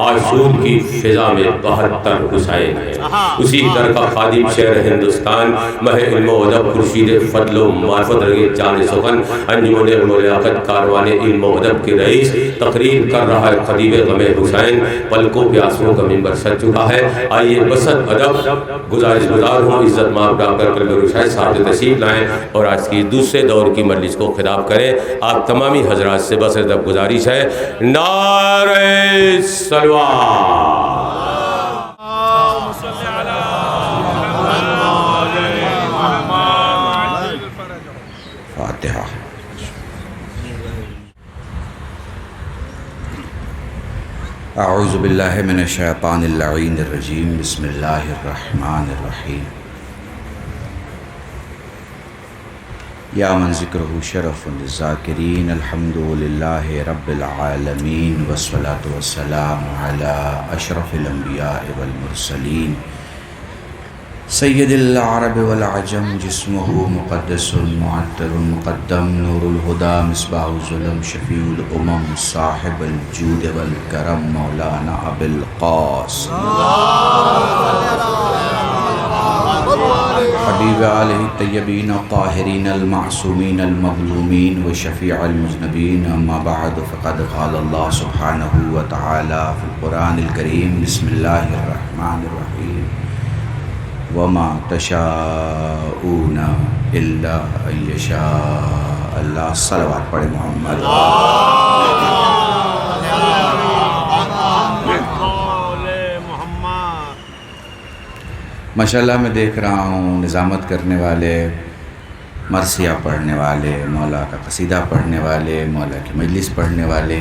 آشور کی فضا میں 72 حسین ہیں، اسی در کا خادم شہر ہندوستان، مہ علم و ادب خورشید فضل و معرفت رنگے چاند سخن، انجمن علم و لیاقت کاروان علم و ادب کے رئیس تقریر کر رہا ہے خطیب غم حسین، پلکوں پہ آنسوؤں کا منبر سج چکا ہے۔ آئیے بسط ادب گزارش گزار ہوں، عزت مآب ڈال کر قلب روشن صاحب تشریف لائیں اور آج کی دوسرے دور کی مجلس کو خطاب کریں۔ آپ تمامی حضرات سے بس ادب گزارش ہے، نعرہ فاتحہ۔ اعوذ باللہ من الشیطان اللعین الرجیم، بسم اللہ الرحمن الرحیم۔ یا من ذکرہ شرف للذاکرین، الحمد للہ رب العالمین، والصلاة والسلام علی اشرف الانبیاء والمرسلین، سید العرب والعجم، جسمہ مقدس معطر مقدم، نور الہدی مصباح الظلم، شفیع الامم، صاحب الجود والکرم، مولانا ابو القاسم حبیب آلہ الطیبین الطاہرین المعصومین المظلومین وشفیع المذنبین، اما بعد فقد قال اللہ سبحانہ وتعالی فی القرآن الکریم، بسم اللہ الرحمن الرحیم، وما تشاءون الا ان یشاء اللہ۔ صلوات پڑھے محمد۔ ماشاءاللہ میں دیکھ رہا ہوں نظامت کرنے والے، مرثیہ پڑھنے والے، مولا کا قصیدہ پڑھنے والے، مولا کی مجلس پڑھنے والے،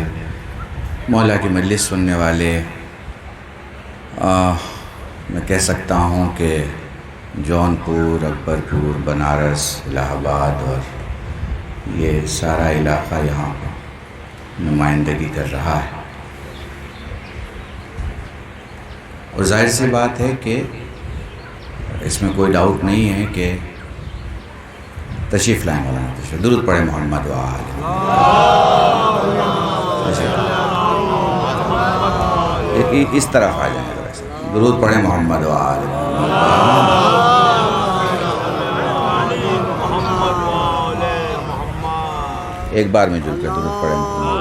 مولا کی مجلس سننے والے، میں کہہ سکتا ہوں کہ جونپور، اکبرپور، بنارس، الہ آباد اور یہ سارا علاقہ یہاں نمائندگی کر رہا ہے، اور ظاہر سی بات ہے کہ اس میں کوئی ڈاؤٹ نہیں ہے کہ تشریف لائیں مولانا، تشریف، درود پڑھیں محمد وآلہ۔ اس طرف آ جائیں، درود پڑھیں محمد وآلہ۔ ایک بار میں جل کے درود پڑھیں محمد۔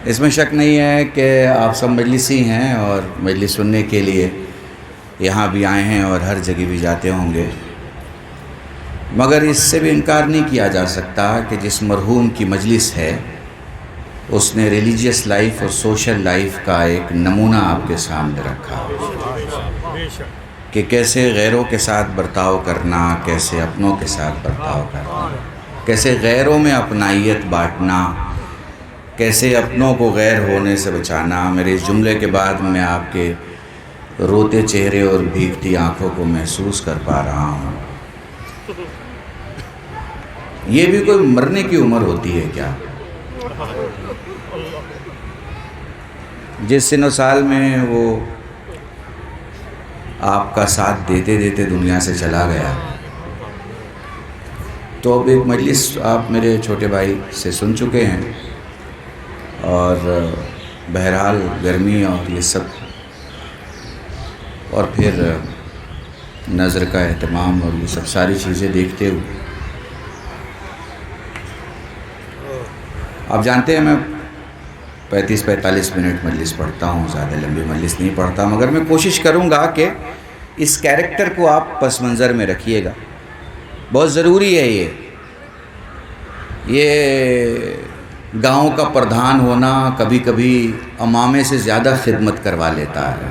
اس میں شک نہیں ہے کہ آپ سب مجلسی ہیں اور مجلس سننے کے لیے یہاں بھی آئے ہیں اور ہر جگہ بھی جاتے ہوں گے، مگر اس سے بھی انکار نہیں کیا جا سکتا کہ جس مرحوم کی مجلس ہے اس نے ریلیجیس لائف اور سوشل لائف کا ایک نمونہ آپ کے سامنے رکھا کہ کیسے غیروں کے ساتھ برتاؤ کرنا، کیسے اپنوں کے ساتھ برتاؤ کرنا، کیسے غیروں میں اپنائیت بانٹنا، کیسے اپنوں کو غیر ہونے سے بچانا۔ میرے اس جملے کے بعد میں آپ کے روتے چہرے اور بھیگتی آنکھوں کو محسوس کر پا رہا ہوں۔ یہ بھی کوئی مرنے کی عمر ہوتی ہے کیا؟ جس سن و سال میں وہ آپ کا ساتھ دیتے دیتے دنیا سے چلا گیا، تو اب ایک مجلس آپ میرے چھوٹے بھائی سے سن چکے ہیں، اور بہرحال گرمی اور یہ سب، اور پھر نظر کا اہتمام اور یہ سب ساری چیزیں دیکھتے ہوئے، آپ جانتے ہیں میں 35-45 منٹ مجلس پڑھتا ہوں، زیادہ لمبی مجلس نہیں پڑھتا، مگر میں کوشش کروں گا کہ اس کیریکٹر کو آپ پس منظر میں رکھیے گا، بہت ضروری ہے۔ یہ گاؤں کا پردھان ہونا کبھی کبھی امامے سے زیادہ خدمت کروا لیتا ہے،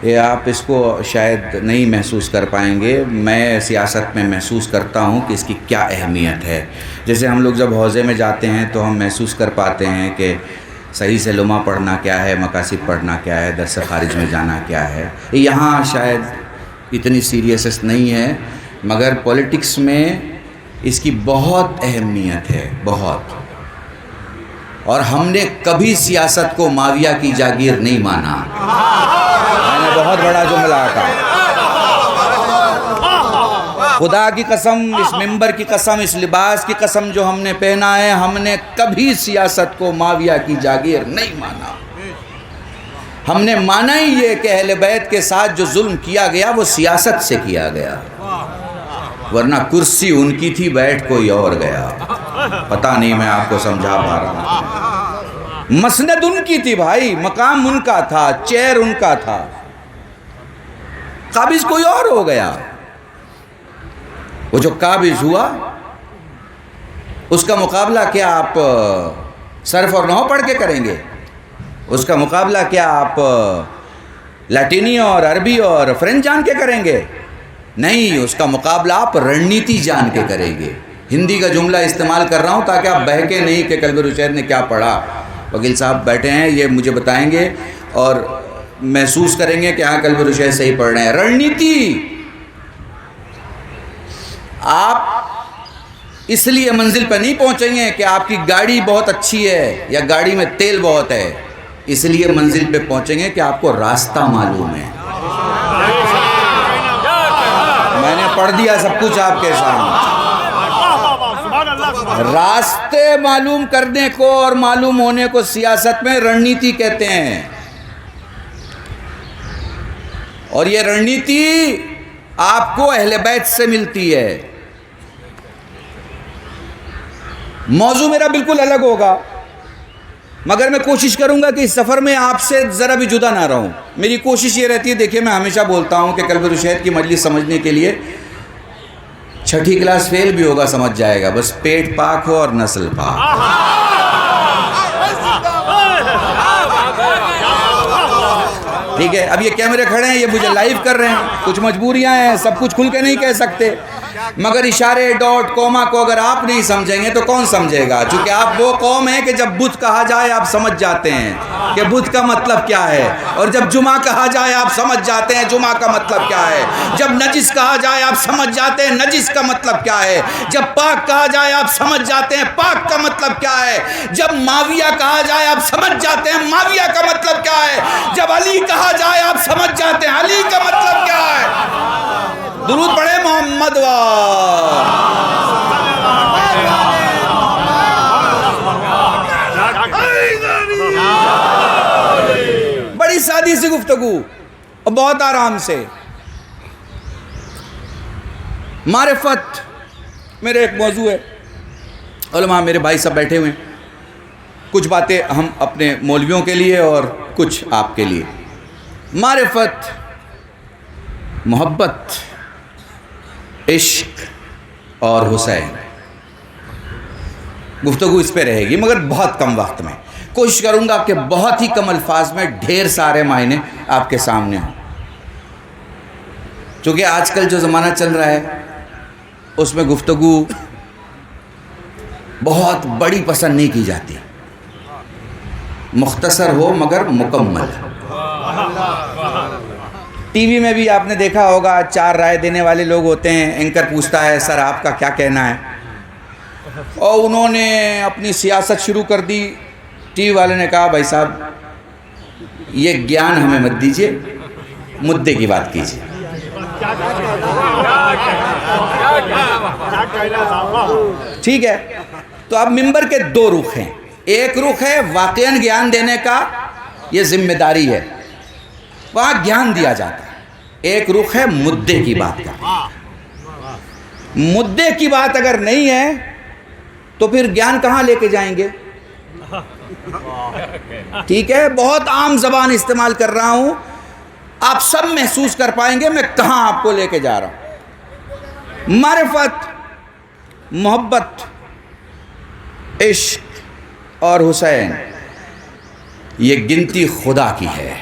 یہ آپ اس کو شاید نہیں محسوس کر پائیں گے، میں سیاست میں محسوس کرتا ہوں کہ اس کی کیا اہمیت ہے۔ جیسے ہم لوگ جب حوزے میں جاتے ہیں تو ہم محسوس کر پاتے ہیں کہ صحیح سے لمحہ پڑھنا کیا ہے، مقاصد پڑھنا کیا ہے، درس خارج میں جانا کیا ہے۔ یہاں شاید اتنی سیریسنس نہیں ہے، مگر پولیٹکس میں اس کی بہت اہمیت ہے، بہت۔ اور ہم نے کبھی سیاست کو معاویہ کی جاگیر نہیں مانا، میں نے بہت بڑا جملہ کہا، خدا کی قسم، اس ممبر کی قسم، اس لباس کی قسم جو ہم نے پہنا ہے، ہم نے کبھی سیاست کو معاویہ کی جاگیر نہیں مانا۔ ہم نے مانا ہی یہ کہ اہل بیت کے ساتھ جو ظلم کیا گیا وہ سیاست سے کیا گیا، ورنہ کرسی ان کی تھی، بیٹھ کوئی اور گیا۔ پتہ نہیں میں آپ کو سمجھا پا رہا ہوں۔ مسند ان کی تھی بھائی، مقام ان کا تھا، چیئر ان کا تھا، قابض کوئی اور ہو گیا۔ وہ جو قابض ہوا اس کا مقابلہ کیا آپ صرف اور نحو پڑھ کے کریں گے؟ اس کا مقابلہ کیا آپ لاطینی اور عربی اور فرینچ جان کے کریں گے؟ نہیں، اس کا مقابلہ آپ رننیتی جان کے کریں گے۔ ہندی کا جملہ استعمال کر رہا ہوں تاکہ آپ بہکے نہیں کہ قلب رشید نے کیا پڑھا۔ وکیل صاحب بیٹھے ہیں، یہ مجھے بتائیں گے اور محسوس کریں گے کہ ہاں قلب رشید صحیح پڑھ رہے ہیں۔ رننیتی آپ اس لیے منزل پہ نہیں پہنچیں گے کہ آپ کی گاڑی بہت اچھی ہے یا گاڑی میں تیل بہت ہے، اس لیے منزل پہ پہنچیں گے کہ آپ کو راستہ معلوم ہے۔ میں نے پڑھ دیا سب کچھ آپ کے سامنے۔ راستے معلوم کرنے کو اور معلوم ہونے کو سیاست میں رننیتی کہتے ہیں، اور یہ رننیتی آپ کو اہل بیت سے ملتی ہے۔ موضوع میرا بالکل الگ ہوگا، مگر میں کوشش کروں گا کہ اس سفر میں آپ سے ذرا بھی جدا نہ رہوں۔ میری کوشش یہ رہتی ہے، دیکھیے میں ہمیشہ بولتا ہوں کہ قلب رشید کی مجلس سمجھنے کے لیے چھٹی کلاس فیل بھی ہوگا سمجھ جائے گا، بس پیٹ پاک ہو اور نسل پاک۔ ٹھیک ہے، اب یہ کیمرے کھڑے ہیں، یہ مجھے لائیو کر رہے ہیں، کچھ مجبوریاں ہیں، سب کچھ کھل کے نہیں کہہ سکتے، مگر اشارے ڈاٹ کوما کو اگر آپ نہیں سمجھیں گے تو کون سمجھے گا؟ چونکہ آپ وہ قوم ہیں کہ جب بت کہا جائے آپ سمجھ جاتے ہیں کہ بت کا مطلب کیا ہے، اور جب جمعہ کہا جائے آپ سمجھ جاتے ہیں جمعہ کا مطلب کیا ہے، جب نجس کہا جائے آپ سمجھ جاتے ہیں نجس کا مطلب کیا ہے، جب پاک کہا جائے آپ سمجھ جاتے ہیں پاک کا مطلب کیا ہے، جب معاویہ کہا جائے آپ سمجھ جاتے ہیں معاویہ کا مطلب کیا ہے، جب علی کہا جائے آپ سمجھ جاتے ہیں علی کا مطلب کیا ہے۔ درود پڑھے محمد بڑی سادی سی گفتگو اور بہت آرام سے۔ معرفت میرے ایک موضوع ہے، علماء میرے بھائی سب بیٹھے ہوئے ہیں، کچھ باتیں ہم اپنے مولویوں کے لیے اور کچھ آپ کے لیے۔ معرفت، محبت، عشق اور حسین، گفتگو اس پہ رہے گی مگر بہت کم وقت میں۔ کوشش کروں گا کہ بہت ہی کم الفاظ میں ڈھیر سارے معنی آپ کے سامنے ہوں، چونکہ آج کل جو زمانہ چل رہا ہے اس میں گفتگو بہت بڑی پسند نہیں کی جاتی، مختصر ہو مگر مکمل۔ ٹی وی میں بھی آپ نے دیکھا ہوگا، 4 رائے دینے والے لوگ ہوتے ہیں، اینکر پوچھتا ہے سر آپ کا کیا کہنا ہے، اور انہوں نے اپنی سیاست شروع کر دی۔ ٹی وی والے نے کہا بھائی صاحب یہ گیان ہمیں مت دیجیے، مدعے کی بات کیجیے۔ ٹھیک ہے، تو اب ممبر کے 2 رخ ہیں، ایک رخ ہے واقعاً گیان دینے کا، یہ ذمہ داری ہے، وہاں گیان دیا جاتا ہے، ایک رخ ہے مدعے کی بات کا۔ مدعے کی بات اگر نہیں ہے تو پھر گیان کہاں لے کے جائیں گے؟ ٹھیک ہے، بہت عام زبان استعمال کر رہا ہوں، آپ سب محسوس کر پائیں گے میں کہاں آپ کو لے کے جا رہا ہوں۔ معرفت، محبت، عشق اور حسین، یہ گنتی خدا کی ہے۔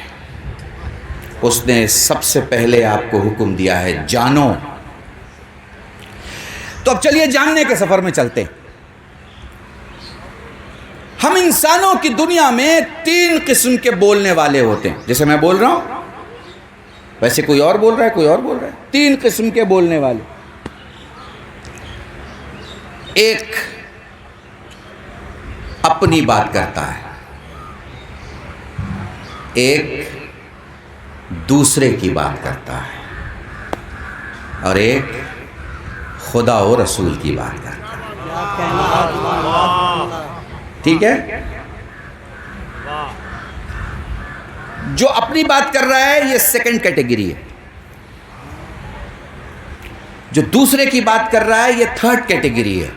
اس نے سب سے پہلے آپ کو حکم دیا ہے جانو۔ تو اب چلیے جاننے کے سفر میں چلتے ہیں۔ ہم انسانوں کی دنیا میں 3 قسم کے بولنے والے ہوتے ہیں، جیسے میں بول رہا ہوں ویسے کوئی اور بول رہا ہے، کوئی اور بول رہا ہے، 3 قسم کے بولنے والے۔ ایک اپنی بات کرتا ہے، ایک دوسرے کی بات کرتا ہے، اور ایک خدا و رسول کی بات کرتا ہے. ٹھیک ہے؟ جو اپنی بات کر رہا ہے یہ سیکنڈ کیٹیگری ہے. جو دوسرے کی بات کر رہا ہے یہ تھرڈ کیٹیگری ہے.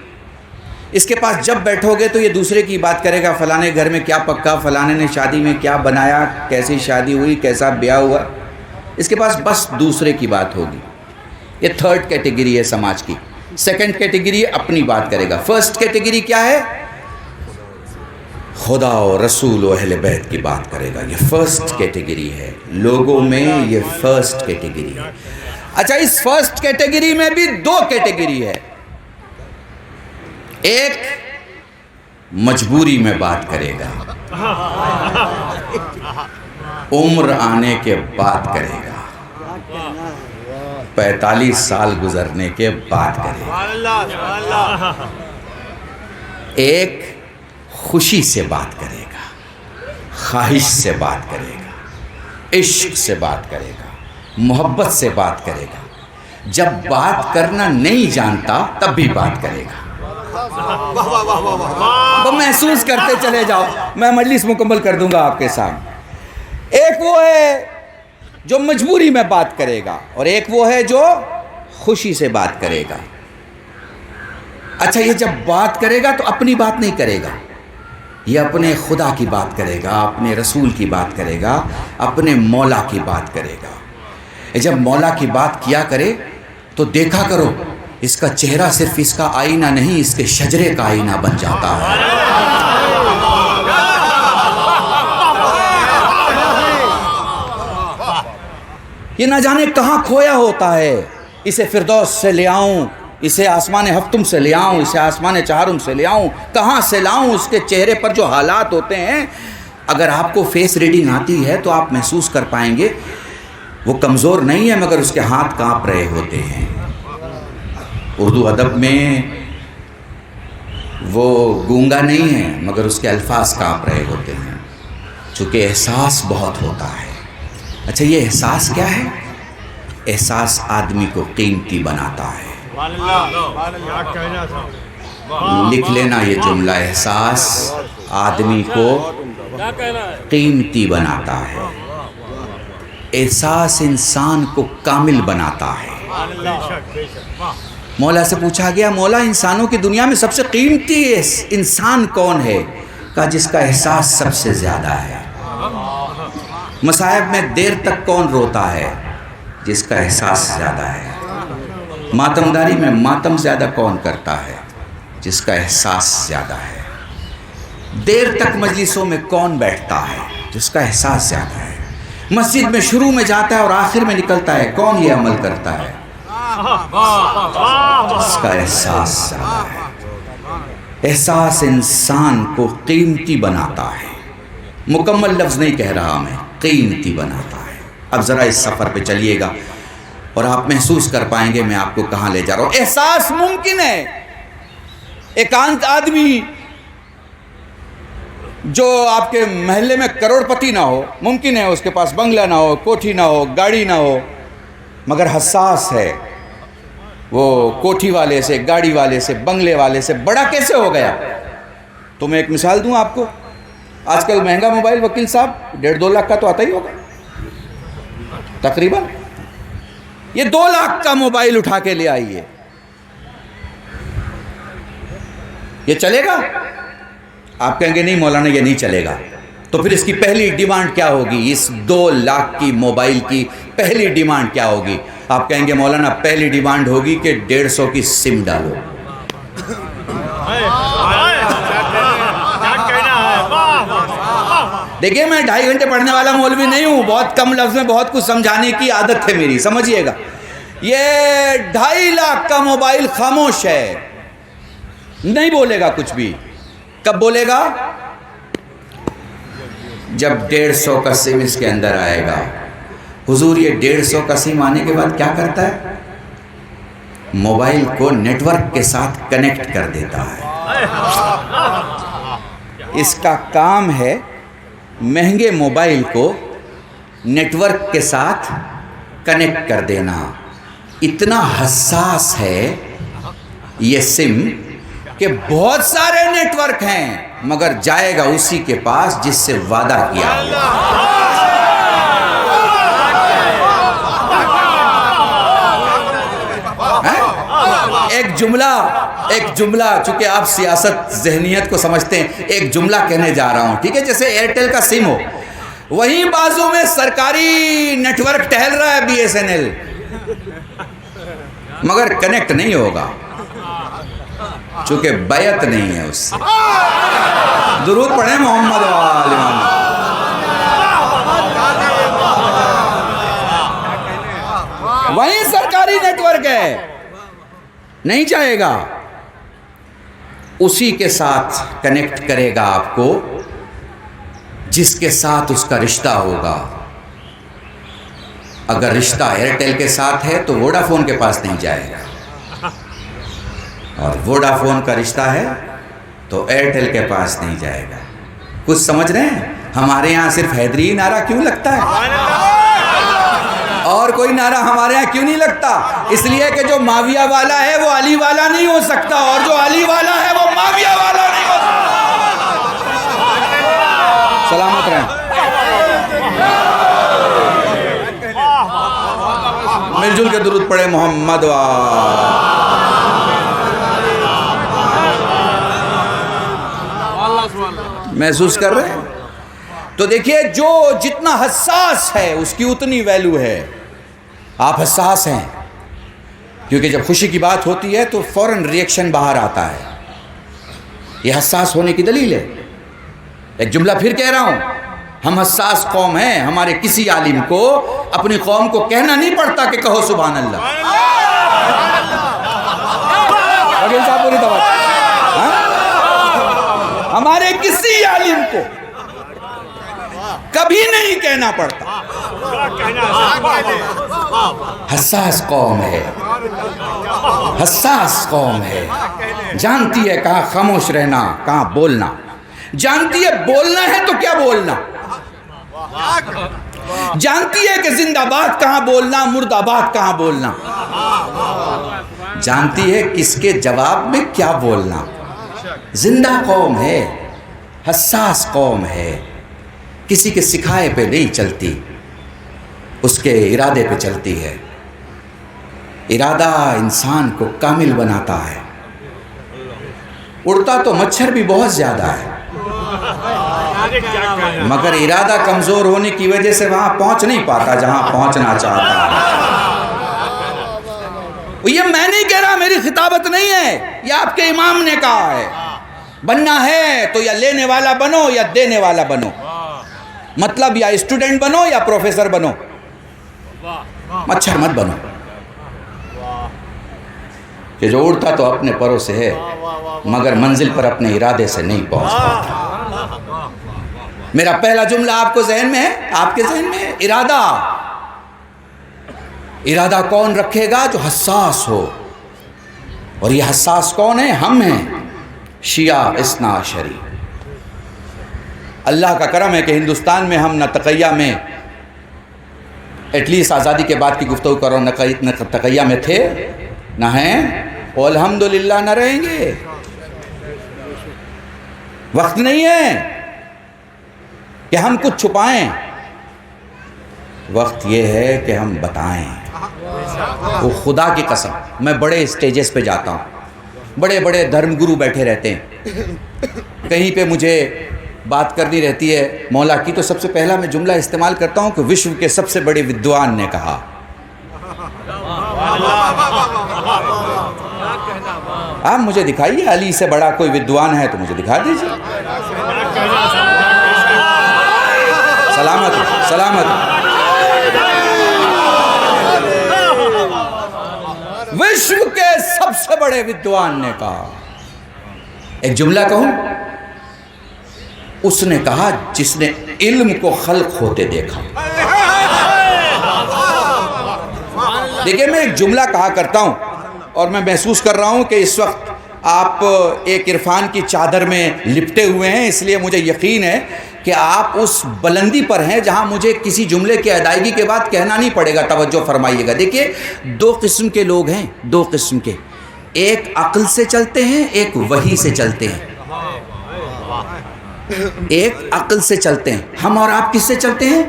اس کے پاس جب بیٹھو گے تو یہ دوسرے کی بات کرے گا، فلانے گھر میں کیا پکا، فلانے نے شادی میں کیا بنایا، کیسی شادی ہوئی، کیسا بیاہ ہوا. اس کے پاس بس دوسرے کی بات ہوگی. یہ تھرڈ کیٹیگری ہے سماج کی. سیکنڈ کیٹیگری اپنی بات کرے گا. فرسٹ کیٹیگری کیا ہے؟ خدا و رسول و اہل بیت کی بات کرے گا. یہ فرسٹ کیٹیگری ہے. لوگوں میں یہ فرسٹ کیٹیگری ہے. اچھا، اس فرسٹ کیٹیگری میں بھی دو کیٹیگری ہے. ایک مجبوری میں بات کرے گا، عمر آنے کے بعد کرے گا، 45 سال گزرنے کے بعد کرے گا. ایک خوشی سے بات کرے گا، خواہش سے بات کرے گا، عشق سے بات کرے گا، محبت سے بات کرے گا. جب بات کرنا نہیں جانتا تب بھی بات کرے گا. محسوس کرتے چلے جاؤ، میں مجلس مکمل کر دوں گا آپ کے سامنے. ایک وہ ہے جو مجبوری میں بات کرے گا اور ایک وہ ہے جو خوشی سے بات کرے گا. اچھا، یہ جب بات کرے گا تو اپنی بات نہیں کرے گا، یہ اپنے خدا کی بات کرے گا، اپنے رسول کی بات کرے گا، اپنے مولا کی بات کرے گا. جب مولا کی بات کیا کرے تو دیکھا کرو اس کا چہرہ صرف اس کا آئینہ نہیں، اس کے شجرے کا آئینہ بن جاتا ہے. یہ نہ جانے کہاں کھویا ہوتا ہے. اسے فردوس سے لے آؤں، اسے آسمان ہفتم سے لے آؤں، اسے آسمان چہارم سے لے آؤں، کہاں سے لاؤں؟ اس کے چہرے پر جو حالات ہوتے ہیں، اگر آپ کو فیس ریڈنگ آتی ہے تو آپ محسوس کر پائیں گے وہ کمزور نہیں ہے مگر اس کے ہاتھ کانپ رہے ہوتے ہیں. اردو ادب میں وہ گونگا نہیں ہے مگر اس کے الفاظ کانپ رہے ہوتے ہیں، چونکہ احساس بہت ہوتا ہے. اچھا، یہ احساس کیا ہے؟ احساس آدمی کو قیمتی بناتا ہے. لکھ لینا یہ جملہ، احساس آدمی کو قیمتی بناتا ہے. احساس انسان کو کامل بناتا ہے. مولا سے پوچھا گیا، مولا انسانوں کی دنیا میں سب سے قیمتی انسان کون ہے؟ کہا جس کا احساس سب سے زیادہ ہے. مصائب میں دیر تک کون روتا ہے؟ جس کا احساس زیادہ ہے. ماتمداری میں ماتم زیادہ کون کرتا ہے؟ جس کا احساس زیادہ ہے. دیر تک مجلسوں میں کون بیٹھتا ہے؟ جس کا احساس زیادہ ہے. مسجد میں شروع میں جاتا ہے اور آخر میں نکلتا ہے، کون یہ عمل کرتا ہے؟ جس کا احساس زیادہ ہے. احساس انسان کو قیمتی بناتا ہے. مکمل لفظ نہیں کہہ رہا میں، قیمتی بناتا ہے. اب ذرا اس سفر پہ چلیے گا اور آپ محسوس کر پائیں گے میں آپ کو کہاں لے جا رہا ہوں. احساس ممکن ہے. ایکانت آدمی جو آپ کے محلے میں کروڑ پتی نہ ہو، ممکن ہے اس کے پاس بنگلہ نہ ہو، کوٹھی نہ ہو، گاڑی نہ ہو، مگر حساس ہے. وہ کوٹھی والے سے، گاڑی والے سے، بنگلے والے سے بڑا کیسے ہو گیا؟ تو میں ایک مثال دوں آپ کو. آج کل مہنگا موبائل وکیل صاحب 1.5-2 لاکھ کا تو آتا ہی ہوگا تقریباً. یہ 2 لاکھ کا موبائل اٹھا کے لے آئیے، یہ چلے گا؟ آپ کہیں گے نہیں مولانا یہ نہیں چلے گا. تو پھر اس کی پہلی ڈیمانڈ کیا ہوگی؟ اس 2 لاکھ کی موبائل کی پہلی ڈیمانڈ کیا ہوگی؟ آپ کہیں گے مولانا پہلی ڈیمانڈ ہوگی کہ 150 کی سم ڈالو. دیکھیے میں 2.5 گھنٹے پڑھنے والا مولوی نہیں ہوں، بہت کم لفظ میں بہت کچھ سمجھانے کی عادت ہے میری، سمجھیے گا. یہ 2.5 لاکھ کا موبائل خاموش ہے، نہیں بولے گا کچھ بھی. کب بولے گا؟ جب 150 کا سم اس کے اندر آئے گا. حضور یہ 150 کا سم آنے کے بعد کیا کرتا ہے؟ موبائل کو نیٹ ورک کے ساتھ کنیکٹ کر دیتا ہے. اس کا کام ہے مہنگے موبائل کو نیٹ ورک کے ساتھ کنیکٹ کر دینا. اتنا حساس ہے یہ سم کہ بہت سارے نیٹ ورک ہیں مگر جائے گا اسی کے پاس جس سے وعدہ کیا ایک جملہ چونکہ آپ سیاست ذہنیت کو سمجھتے ہیں، ایک جملہ کہنے جا رہا ہوں، ٹھیک ہے؟ جیسے ایئرٹیل کا سم ہو، وہیں بازو میں سرکاری نیٹ ورک ٹہل رہا ہے BSNL، مگر کنیکٹ نہیں ہوگا چونکہ بیعت نہیں ہے اس سے۔ درود پڑھیں محمد و آل محمد۔ وہیں سرکاری نیٹ ورک ہے، نہیں جائے گا، اسی کے ساتھ کنیکٹ کرے گا آپ کو جس کے ساتھ اس کا رشتہ ہوگا۔ اگر رشتہ ایئرٹیل کے ساتھ ہے تو ووڈا فون کے پاس نہیں جائے گا، اور ووڈا فون کا رشتہ ہے تو ایئرٹیل کے پاس نہیں جائے گا۔ کچھ سمجھ رہے ہیں؟ ہمارے یہاں صرف حیدری نعرہ کیوں لگتا ہے اور کوئی نعرہ ہمارے یہاں کیوں نہیں لگتا؟ اس لیے کہ جو معاویہ والا ہے وہ علی والا نہیں ہو سکتا، اور جو علی والا ہے وہ معاویہ والا نہیں ہو سکتا۔ سلامت رہیں، مل جل کے درود پڑھے محمد و محسوس کر رہے ہیں؟ تو دیکھیے جو جتنا حساس ہے اس کی اتنی ویلیو ہے۔ آپ حساس ہیں کیونکہ جب خوشی کی بات ہوتی ہے تو فوراً ریئیکشن باہر آتا ہے، یہ حساس ہونے کی دلیل ہے۔ ایک جملہ پھر کہہ رہا ہوں، ہم حساس قوم ہیں، ہمارے کسی عالم کو اپنی قوم کو کہنا نہیں پڑتا کہ کہو سبحان اللہ۔ وکیل صاحب پوری توجہ، ہمارے کسی عالم کو کبھی نہیں کہنا پڑتا۔ حساس قوم ہے، حساس قوم ہے، جانتی ہے کہاں خاموش رہنا کہاں بولنا، جانتی ہے بولنا ہے تو کیا بولنا، جانتی ہے کہ زندہ باد کہاں بولنا مرد آباد کہاں بولنا، جانتی ہے کس کے جواب میں کیا بولنا۔ زندہ قوم ہے، حساس قوم ہے، کسی کے سکھائے پہ نہیں چلتی، اس کے ارادے پہ چلتی ہے۔ ارادہ انسان کو کامل بناتا ہے۔ اڑتا تو مچھر بھی بہت زیادہ ہے، مگر ارادہ کمزور ہونے کی وجہ سے وہاں پہنچ نہیں پاتا جہاں پہنچنا چاہتا ہے۔ یہ میں نہیں کہہ رہا، میری خطابت نہیں ہے، یہ آپ کے امام نے کہا ہے۔ بننا ہے تو یا لینے والا بنو یا دینے والا بنو، مطلب یا اسٹوڈنٹ بنو یا پروفیسر بنو، مچھر مت بنو کہ جو اڑتا تو اپنے پروں سے ہے مگر منزل پر اپنے ارادے سے نہیں پہنچ پاتا۔ میرا پہلا جملہ آپ کو ذہن میں ہے، آپ کے ذہن میں ہے، ارادہ۔ ارادہ کون رکھے گا؟ جو حساس ہو، اور یہ حساس کون ہے؟ ہم ہیں، شیعہ اثنا عشری۔ اللہ کا کرم ہے کہ ہندوستان میں ہم نہ تقیہ میں، ایٹ لیسٹ آزادی کے بعد کی گفتگو کرو، نہ تقیہ میں تھے نہ ہیں، اور الحمدللہ نہ رہیں گے۔ وقت نہیں ہے کہ ہم کچھ چھپائیں، وقت یہ ہے کہ ہم بتائیں۔ وہ خدا کی قسم، میں بڑے اسٹیجز پہ جاتا ہوں، بڑے بڑے دھرم گرو بیٹھے رہتے ہیں، کہیں پہ مجھے بات کرنی رہتی ہے مولا کی، تو سب سے پہلا میں جملہ استعمال کرتا ہوں کہ وشو کے سب سے بڑے ودوان نے کہا۔ آپ مجھے دکھائیے علی سے بڑا کوئی ودوان ہے تو مجھے دکھا دیجیے۔ سلامت سلامت۔ وشو کے سب سے بڑے ودوان نے کہا۔ ایک جملہ کہوں، اس نے کہا جس نے علم کو خلق ہوتے دیکھا۔ دیکھیں میں ایک جملہ کہا کرتا ہوں اور میں محسوس کر رہا ہوں کہ اس وقت آپ ایک عرفان کی چادر میں لپٹے ہوئے ہیں، اس لیے مجھے یقین ہے کہ آپ اس بلندی پر ہیں جہاں مجھے کسی جملے کی ادائیگی کے بعد کہنا نہیں پڑے گا۔ توجہ فرمائیے گا۔ دیکھیے دو قسم کے لوگ ہیں، دو قسم کے۔ ایک عقل سے چلتے ہیں، ایک وحی سے چلتے ہیں. ایک عقل سے چلتے ہیں. ہم اور آپ کس سے چلتے ہیں؟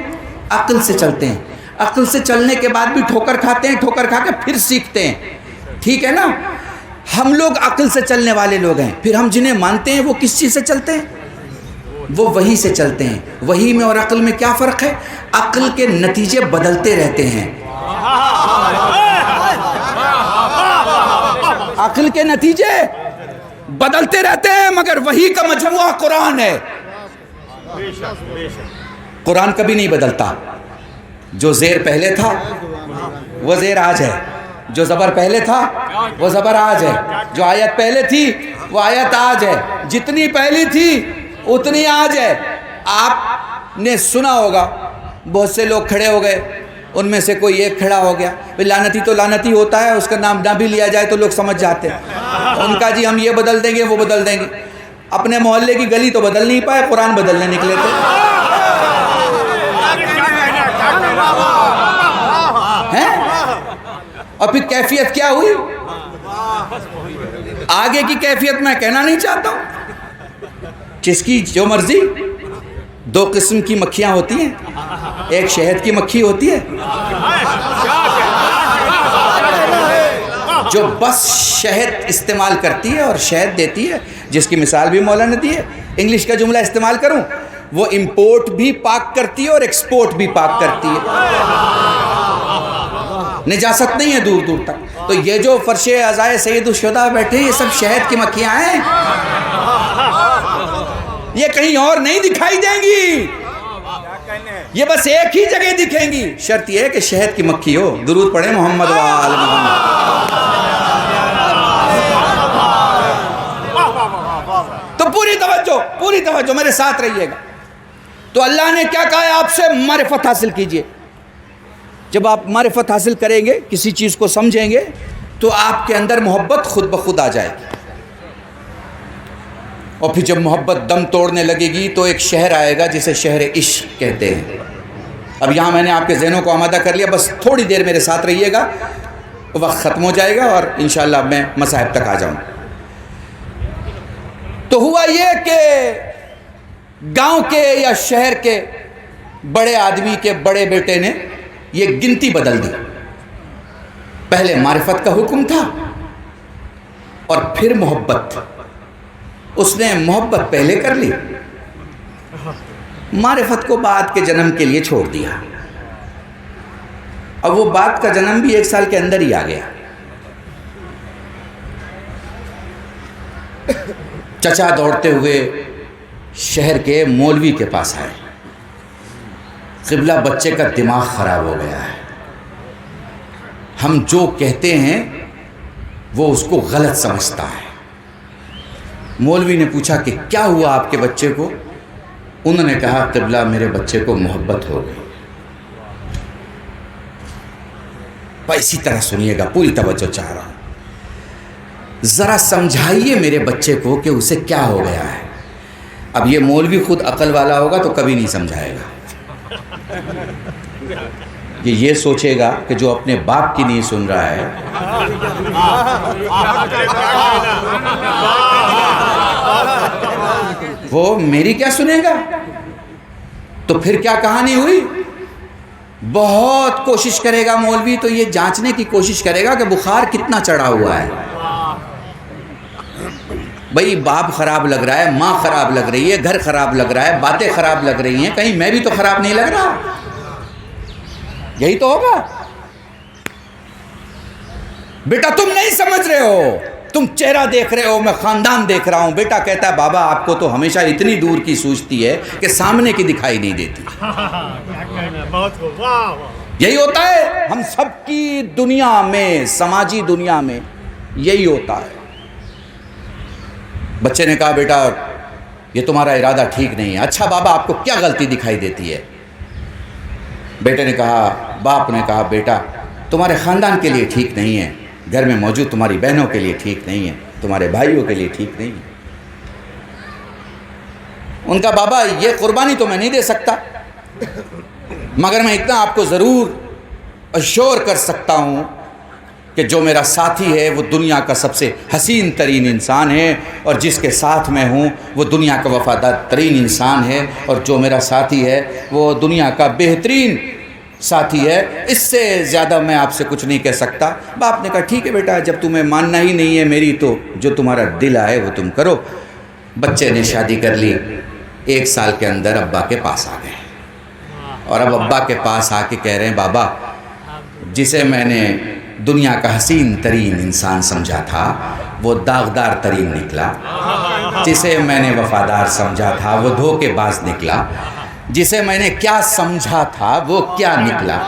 عقل سے چلتے ہیں. عقل سے چلنے کے بعد بھی ٹھوکر کھاتے ہیں، ٹھوکر کھا کے پھر سیکھتے ہیں. ٹھیک ہے نا؟ ہم لوگ عقل سے چلنے والے لوگ ہیں. پھر ہم جنہیں مانتے ہیں وہ کس چیز سے چلتے ہیں؟ وہ وحی سے چلتے ہیں. وحی میں اور عقل میں کیا فرق ہے؟ عقل کے نتیجے بدلتے رہتے ہیں. عقل کے نتیجے بدلتے رہتے ہیں، مگر وحی کا مجموعہ قرآن ہے. قرآن کبھی نہیں بدلتا. جو زیر پہلے تھا وہ زیر آج ہے، جو زبر پہلے تھا وہ زبر آج ہے، جو آیت پہلے تھی وہ آیت آج ہے. جتنی پہلی تھی اتنی آج ہے. آپ نے سنا ہوگا بہت سے لوگ کھڑے ہو گئے، ان میں سے کوئی ایک کھڑا ہو گیا، لعنتی تو لعنتی ہوتا ہے، اس کا نام نہ بھی لیا جائے تو لوگ سمجھ جاتے ہیں. ان کا جی ہم یہ بدل دیں گے وہ بدل دیں گے. اپنے محلے کی گلی تو بدل نہیں پائے، قرآن بدلنے نکلے تھے. اور پھر کیفیت کیا ہوئی؟ آگے کی کیفیت میں کہنا نہیں چاہتا ہوں. جس کی جو مرضی. دو قسم کی مکھیاں ہوتی ہیں، ایک شہد کی مکھی ہوتی ہے جو بس شہد استعمال کرتی ہے اور شہد دیتی ہے، جس کی مثال بھی مولانا دی ہے. انگلش کا جملہ استعمال کروں، وہ امپورٹ بھی پاک کرتی ہے اور ایکسپورٹ بھی پاک کرتی ہے. نجاست نہیں ہے دور دور تک. تو یہ جو فرش عزائے سید الشہداء بیٹھے یہ سب شہد کی مکھیاں ہیں. یہ کہیں اور نہیں دکھائی دیں گی، یہ بس ایک ہی جگہ دکھیں گی. شرط یہ ہے کہ شہد کی مکھی ہو. درود پڑھیں محمد و آل محمد. تو پوری توجہ میرے ساتھ رہیے گا. تو اللہ نے کیا کہا ہے آپ سے؟ معرفت حاصل کیجئے. جب آپ معرفت حاصل کریں گے، کسی چیز کو سمجھیں گے، تو آپ کے اندر محبت خود بخود آ جائے گی. اور پھر جب محبت دم توڑنے لگے گی تو ایک شہر آئے گا جسے شہر عشق کہتے ہیں. اب یہاں میں نے آپ کے ذہنوں کو آمادہ کر لیا، بس تھوڑی دیر میرے ساتھ رہیے گا، وقت ختم ہو جائے گا اور انشاءاللہ میں مصاحب تک آ جاؤں. تو ہوا یہ کہ گاؤں کے یا شہر کے بڑے آدمی کے بڑے بیٹے نے یہ گنتی بدل دی. پہلے معرفت کا حکم تھا اور پھر محبت. اس نے محبت پہلے کر لی، معرفت کو بعد کے جنم کے لیے چھوڑ دیا. اب وہ بعد کا جنم بھی 1 سال کے اندر ہی آ گیا. چچا دوڑتے ہوئے شہر کے مولوی کے پاس آئے. قبلہ بچے کا دماغ خراب ہو گیا ہے، ہم جو کہتے ہیں وہ اس کو غلط سمجھتا ہے. مولوی نے پوچھا کہ کیا ہوا آپ کے بچے کو؟ انہوں نے کہا قبلہ میرے بچے کو محبت ہو گئی. اسی طرح سنیے گا، پوری توجہ چاہ رہا ہوں. ذرا سمجھائیے میرے بچے کو کہ اسے کیا ہو گیا ہے. اب یہ مولوی خود عقل والا ہوگا تو کبھی نہیں سمجھائے گا. یہ سوچے گا کہ جو اپنے باپ کی نہیں سن رہا ہے وہ میری کیا سنے گا. تو پھر کیا کہانی ہوئی؟ بہت کوشش کرے گا مولوی تو یہ جانچنے کی کوشش کرے گا کہ بخار کتنا چڑھا ہوا ہے. بھئی باپ خراب لگ رہا ہے، ماں خراب لگ رہی ہے، گھر خراب لگ رہا ہے، باتیں خراب لگ رہی ہیں، کہیں میں بھی تو خراب نہیں لگ رہا. یہی تو ہوگا. بیٹا تم نہیں سمجھ رہے ہو، تم چہرہ دیکھ رہے ہو، میں خاندان دیکھ رہا ہوں. بیٹا کہتا ہے بابا آپ کو تو ہمیشہ اتنی دور کی سوچتی ہے کہ سامنے کی دکھائی نہیں دیتی. یہی ہوتا ہے ہم سب کی دنیا میں، سماجی دنیا میں یہی ہوتا ہے. بچے نے کہا بیٹا یہ تمہارا ارادہ ٹھیک نہیں ہے. اچھا بابا آپ کو کیا غلطی دکھائی دیتی ہے؟ بیٹے نے کہا، باپ نے کہا بیٹا تمہارے خاندان کے لیے ٹھیک نہیں ہے، گھر میں موجود تمہاری بہنوں کے لیے ٹھیک نہیں ہے، تمہارے بھائیوں کے لیے ٹھیک نہیں ہے. ان کا بابا یہ قربانی تو میں نہیں دے سکتا، مگر میں اتنا آپ کو ضرور اشور کر سکتا ہوں کہ جو میرا ساتھی ہے وہ دنیا کا سب سے حسین ترین انسان ہے، اور جس کے ساتھ میں ہوں وہ دنیا کا وفادار ترین انسان ہے، اور جو میرا ساتھی ہے وہ دنیا کا بہترین ساتھی ہے۔ اس سے زیادہ میں آپ سے کچھ نہیں کہہ سکتا۔ باپ نے کہا ٹھیک ہے بیٹا، جب تمہیں ماننا ہی نہیں ہے میری تو جو تمہارا دل آئے وہ تم کرو۔ بچے نے شادی کر لی، 1 سال کے اندر ابا کے پاس آ گئے، اور اب ابا کے پاس آ کے کہہ رہے ہیں بابا، جسے میں نے دنیا کا حسین ترین انسان سمجھا تھا وہ داغدار ترین نکلا، جسے میں نے وفادار سمجھا تھا وہ دھوکے باز نکلا، جسے میں نے کیا سمجھا تھا وہ کیا نکلا۔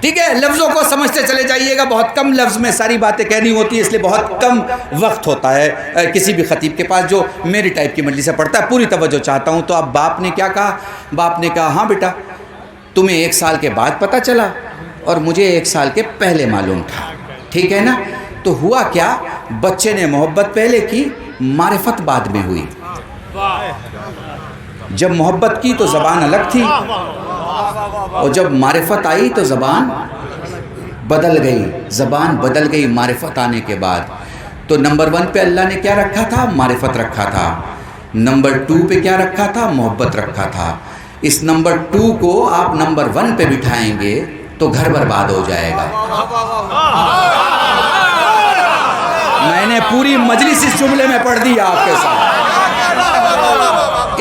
ٹھیک ہے، لفظوں کو سمجھتے چلے جائیے گا، بہت کم لفظ میں ساری باتیں کہنی ہوتی ہے، اس لیے بہت کم وقت ہوتا ہے کسی بھی خطیب کے پاس جو میری ٹائپ کی مجلس سے پڑھتا ہے۔ پوری توجہ چاہتا ہوں۔ تو اب باپ نے کیا کہا؟ باپ نے کہا ہاں بیٹا، تمہیں 1 سال کے بعد پتہ چلا اور مجھے 1 سال کے پہلے معلوم تھا، ٹھیک ہے نا؟ تو ہوا کیا، بچے نے محبت پہلے کی، معرفت بعد میں ہوئی۔ جب محبت کی تو زبان الگ تھی، اور جب معرفت آئی تو زبان بدل گئی، زبان بدل گئی معرفت آنے کے بعد۔ تو نمبر 1 پہ اللہ نے کیا رکھا تھا؟ معرفت رکھا تھا۔ نمبر 2 پہ کیا رکھا تھا؟ محبت رکھا تھا۔ اس نمبر 2 کو آپ نمبر 1 پہ بٹھائیں گے تو گھر برباد ہو جائے گا۔ میں نے پوری مجلس اس جملے میں پڑھ دی آپ کے ساتھ۔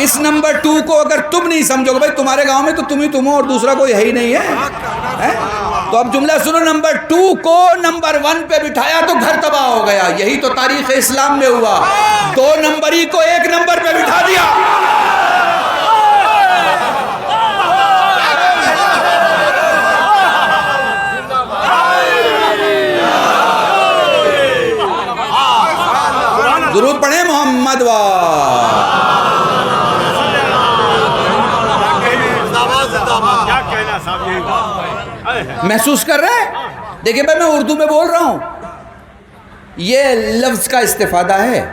اس نمبر 2 کو اگر تم نہیں سمجھو گے، بھائی تمہارے گاؤں میں تو تم ہی تم ہو اور دوسرا کوئی ہے ہی نہیں ہے، تو اب جملہ سنو، نمبر 2 کو نمبر 1 پہ بٹھایا تو گھر تباہ ہو گیا۔ یہی تو تاریخ اسلام میں ہوا، 2 نمبری کو 1 نمبر پہ بٹھا دیا۔ درود پڑھیں محمد محسوس کر رہے ہیں؟ دیکھیں بھائی میں اردو میں بول رہا ہوں، یہ لفظ کا استفادہ ہے،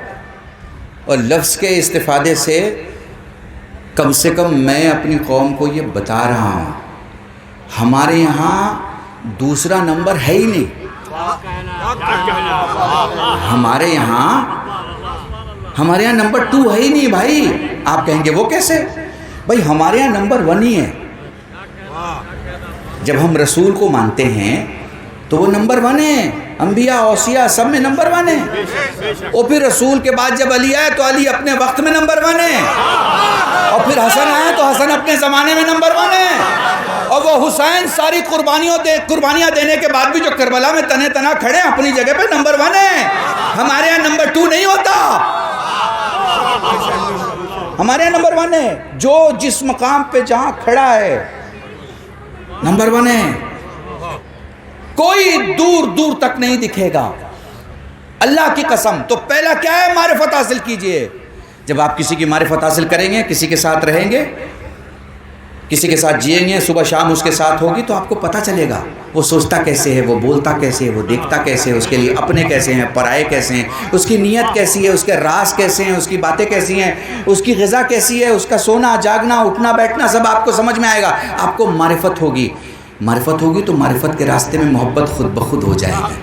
اور لفظ کے استفادے سے کم میں اپنی قوم کو یہ بتا رہا ہوں، ہمارے یہاں دوسرا نمبر ہے ہی نہیں۔ ہمارے یہاں نمبر 2 ہے ہی نہیں بھائی۔ آپ کہیں گے وہ کیسے؟ بھائی ہمارے یہاں نمبر 1 ہی ہے۔ جب ہم رسول کو مانتے ہیں تو وہ نمبر 1 ہے، انبیاء اوصیاء سب میں نمبر 1 ہے۔ اور پھر رسول کے بعد جب علی آئے تو علی اپنے وقت میں نمبر 1 ہے، اور پھر حسن آئے تو حسن اپنے زمانے میں نمبر 1 ہے، اور وہ حسین ساری قربانیاں دینے کے بعد بھی جو کربلا میں تنے تنا کھڑے ہیں اپنی جگہ پہ نمبر 1 ہے۔ ہمارے یہاں نمبر 2 نہیں ہوتا، ہمارے یہاں نمبر 1 ہے۔ جو جس مقام پہ جہاں کھڑا ہے نمبر 1 ہے، کوئی دور دور تک نہیں دکھے گا، اللہ کی قسم۔ تو پہلا کیا ہے؟ معرفت حاصل کیجئے۔ جب آپ کسی کی معرفت حاصل کریں گے، کسی کے ساتھ رہیں گے، کسی کے ساتھ جئیں گے، صبح شام اس کے ساتھ ہوگی، تو آپ کو پتہ چلے گا وہ سوچتا کیسے ہے، وہ بولتا کیسے ہے، وہ دیکھتا کیسے ہے، اس کے لیے اپنے کیسے ہیں، پرائے کیسے ہیں، اس کی نیت کیسی ہے، اس کے راز کیسے ہیں، اس کی باتیں کیسی ہیں، اس کی غذا کیسی ہے، اس کا سونا جاگنا اٹھنا بیٹھنا سب آپ کو سمجھ میں آئے گا۔ آپ کو معرفت ہوگی تو معرفت کے راستے میں محبت خود بخود ہو جائے گی،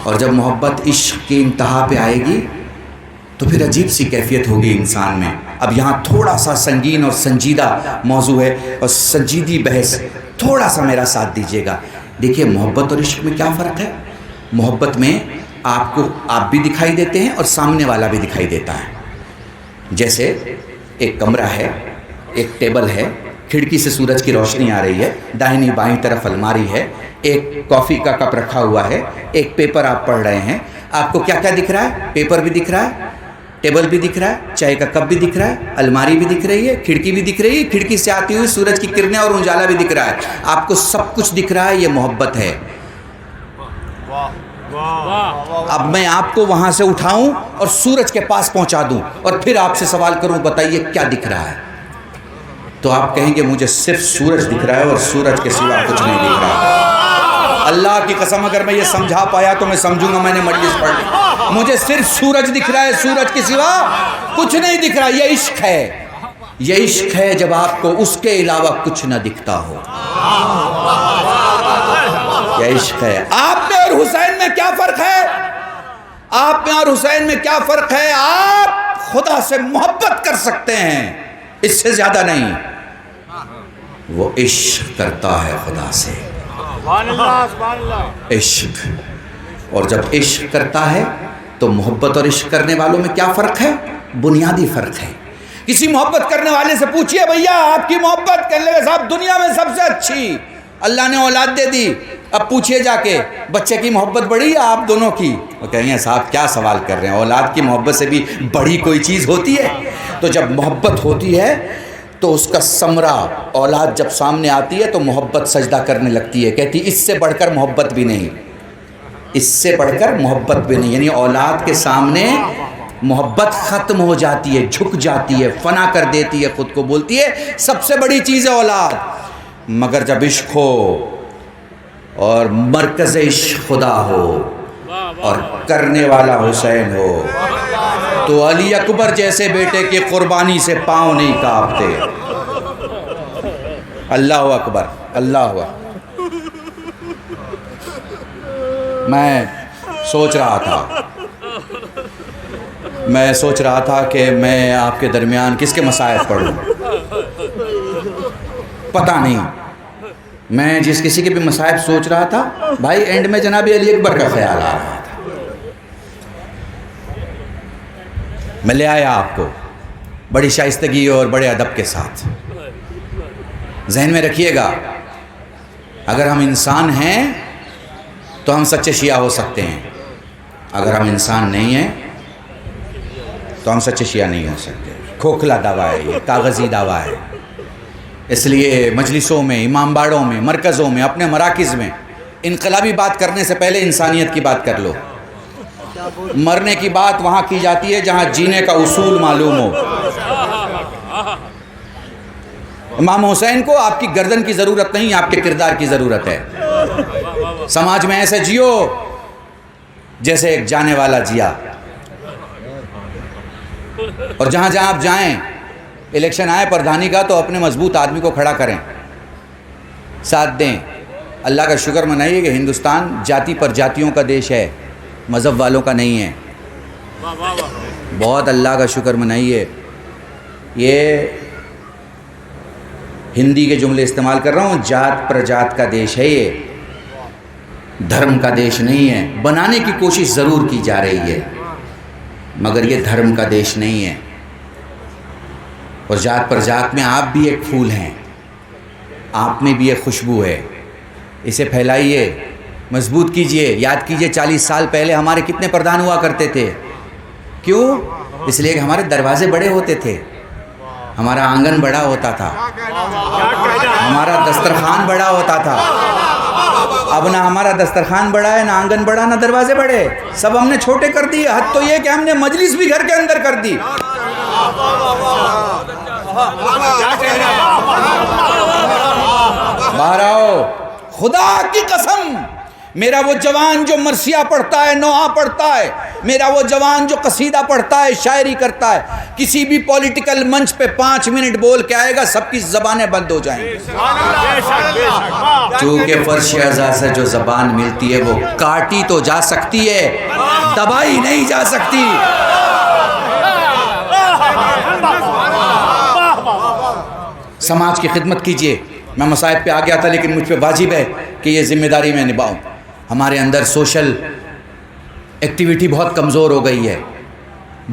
اور جب محبت عشق کی انتہا پہ آئے گی تو پھر عجیب سی کیفیت ہوگی انسان میں۔ اب یہاں تھوڑا سا سنگین اور سنجیدہ موضوع ہے اور سنجیدی بحث، تھوڑا سا میرا ساتھ دیجیے گا۔ دیکھیے محبت اور عشق میں کیا فرق ہے؟ محبت میں آپ بھی دکھائی دیتے ہیں اور سامنے والا بھی دکھائی دیتا ہے۔ جیسے ایک کمرہ ہے، ایک ٹیبل ہے، کھڑکی سے سورج کی روشنی آ رہی ہے، دائیں بائیں طرف الماری ہے، ایک کافی کا کپ رکھا ہوا ہے، ایک پیپر آپ پڑھ رہے ہیں۔ آپ کو کیا کیا دکھ رہا ہے؟ پیپر بھی دکھ رہا ہے، ٹیبل بھی دکھ رہا ہے، چائے کا کپ بھی دکھ رہا ہے، الماری بھی دکھ رہی ہے، کھڑکی بھی دکھ رہی ہے، کھڑکی سے آتی ہوئی سورج کی کرنیں اور اجالا بھی دکھ رہا ہے۔ آپ کو سب کچھ دکھ رہا ہے، یہ محبت ہے۔ اب میں آپ کو وہاں سے اٹھاؤں اور سورج کے پاس پہنچا دوں اور پھر آپ سے سوال کروں بتائیے کیا دکھ رہا ہے، تو آپ کہیں گے مجھے صرف سورج دکھ رہا ہے اور سورج کے سوا کچھ نہیں دکھ رہا۔ اللہ کی قسم اگر میں یہ سمجھا پایا تو میں سمجھوں گا میں نے مجلس پڑھ لی۔ مجھے صرف سورج دکھ رہا ہے، سورج کے سوا کچھ نہیں دکھ رہا۔ یہ عشق ہے، یہ عشق ہے جب آپ کو اس کے علاوہ کچھ نہ دکھتا ہو۔ یہ عشق ہے۔ آپ نے اور اور حسین میں کیا فرق ہے؟ آپ میں اور حسین میں کیا فرق ہے؟ آپ خدا سے محبت کر سکتے ہیں، اس سے زیادہ نہیں۔ وہ عشق کرتا ہے خدا سے، عشق۔ اور جب عشق کرتا ہے تو محبت اور عشق کرنے والوں میں کیا فرق ہے؟ بنیادی فرق ہے۔ کسی محبت کرنے والے سے پوچھئے بھیا آپ کی محبت، کہنے لگے صاحب دنیا میں سب سے اچھی، اللہ نے اولاد دے دی۔ اب پوچھئے جا کے بچے کی محبت بڑی ہے آپ دونوں کی؟ وہ کہیں گے صاحب کیا سوال کر رہے ہیں، اولاد کی محبت سے بھی بڑی کوئی چیز ہوتی ہے؟ تو جب محبت ہوتی ہے تو اس کا ثمرہ، اولاد جب سامنے آتی ہے تو محبت سجدہ کرنے لگتی ہے، کہتی اس سے بڑھ کر محبت بھی نہیں، اس سے بڑھ کر محبت بھی نہیں۔ یعنی اولاد کے سامنے محبت ختم ہو جاتی ہے، جھک جاتی ہے، فنا کر دیتی ہے خود کو، بولتی ہے سب سے بڑی چیز ہے اولاد۔ مگر جب عشق ہو اور مرکز عشق خدا ہو اور کرنے والا حسین ہو تو علی اکبر جیسے بیٹے کی قربانی سے پاؤں نہیں کانپتے۔ اللہ اکبر، اللہ اکبر۔ میں سوچ رہا تھا کہ میں آپ کے درمیان کس کے مصائب پڑھوں، پتہ نہیں۔ میں جس کسی کے بھی مصائب سوچ رہا تھا، بھائی اینڈ میں جناب علی اکبر کا خیال آ رہا تھا۔ میں لے آیا آپ کو بڑی شائستگی اور بڑے ادب کے ساتھ۔ ذہن میں رکھیے گا، اگر ہم انسان ہیں تو ہم سچے شیعہ ہو سکتے ہیں، اگر ہم انسان نہیں ہیں تو ہم سچے شیعہ نہیں ہو سکتے۔ کھوکھلا دعویٰ ہے یہ، کاغذی دعویٰ ہے۔ اس لیے مجلسوں میں، امام باڑوں میں، مرکزوں میں، اپنے مراکز میں انقلابی بات کرنے سے پہلے انسانیت کی بات کر لو۔ مرنے کی بات وہاں کی جاتی ہے جہاں جینے کا اصول معلوم ہو۔ امام حسین کو آپ کی گردن کی ضرورت نہیں، آپ کے کردار کی ضرورت ہے۔ سماج میں ایسے جیو جیسے ایک جانے والا جیا، اور جہاں جہاں آپ جائیں، الیکشن آئے پردھانی کا تو اپنے مضبوط آدمی کو کھڑا کریں، ساتھ دیں۔ اللہ کا شکر منائیے کہ ہندوستان جاتی پر جاتیوں کا دیش ہے، مذہب والوں کا نہیں ہے۔ بہت اللہ کا شکر منائیے۔ یہ ہندی کے جملے استعمال کر رہا ہوں، جات پر جات کا دیش ہے، یہ دھرم کا دیش نہیں ہے۔ بنانے کی کوشش ضرور کی جا رہی ہے مگر یہ دھرم کا دیش نہیں ہے۔ اور جات پر جات میں آپ بھی ایک پھول ہیں، آپ میں بھی ایک خوشبو ہے، اسے پھیلائیے، مضبوط کیجئے۔ یاد کیجئے 40 سال پہلے ہمارے کتنے پردھان ہوا کرتے تھے؟ کیوں؟ اس لیے کہ ہمارے دروازے بڑے ہوتے تھے، ہمارا آنگن بڑا ہوتا تھا، ہمارا دسترخوان بڑا ہوتا تھا۔ اب نہ ہمارا دسترخوان بڑا ہے، نہ آنگن بڑا، نہ دروازے بڑے، سب ہم نے چھوٹے کر دیے۔ حد تو یہ کہ ہم نے مجلس بھی گھر کے اندر کر دی۔ باہر آؤ، خدا کی قسم، میرا وہ جوان جو مرثیہ پڑھتا ہے، نوحہ پڑھتا ہے، میرا وہ جوان جو قصیدہ پڑھتا ہے، شاعری کرتا ہے، کسی بھی پولیٹیکل منچ پہ 5 منٹ بول کے آئے گا، سب کی زبانیں بند ہو جائیں گی۔ چونکہ فرش اعضاء سے جو زبان ملتی ہے وہ کاٹی تو جا سکتی ہے، دبائی نہیں جا سکتی۔ سماج کی خدمت کیجئے۔ میں مصائب پہ آ گیا تھا لیکن مجھ پہ واجب ہے کہ یہ ذمہ داری میں نبھاؤں۔ ہمارے اندر سوشل ایکٹیویٹی بہت کمزور ہو گئی ہے،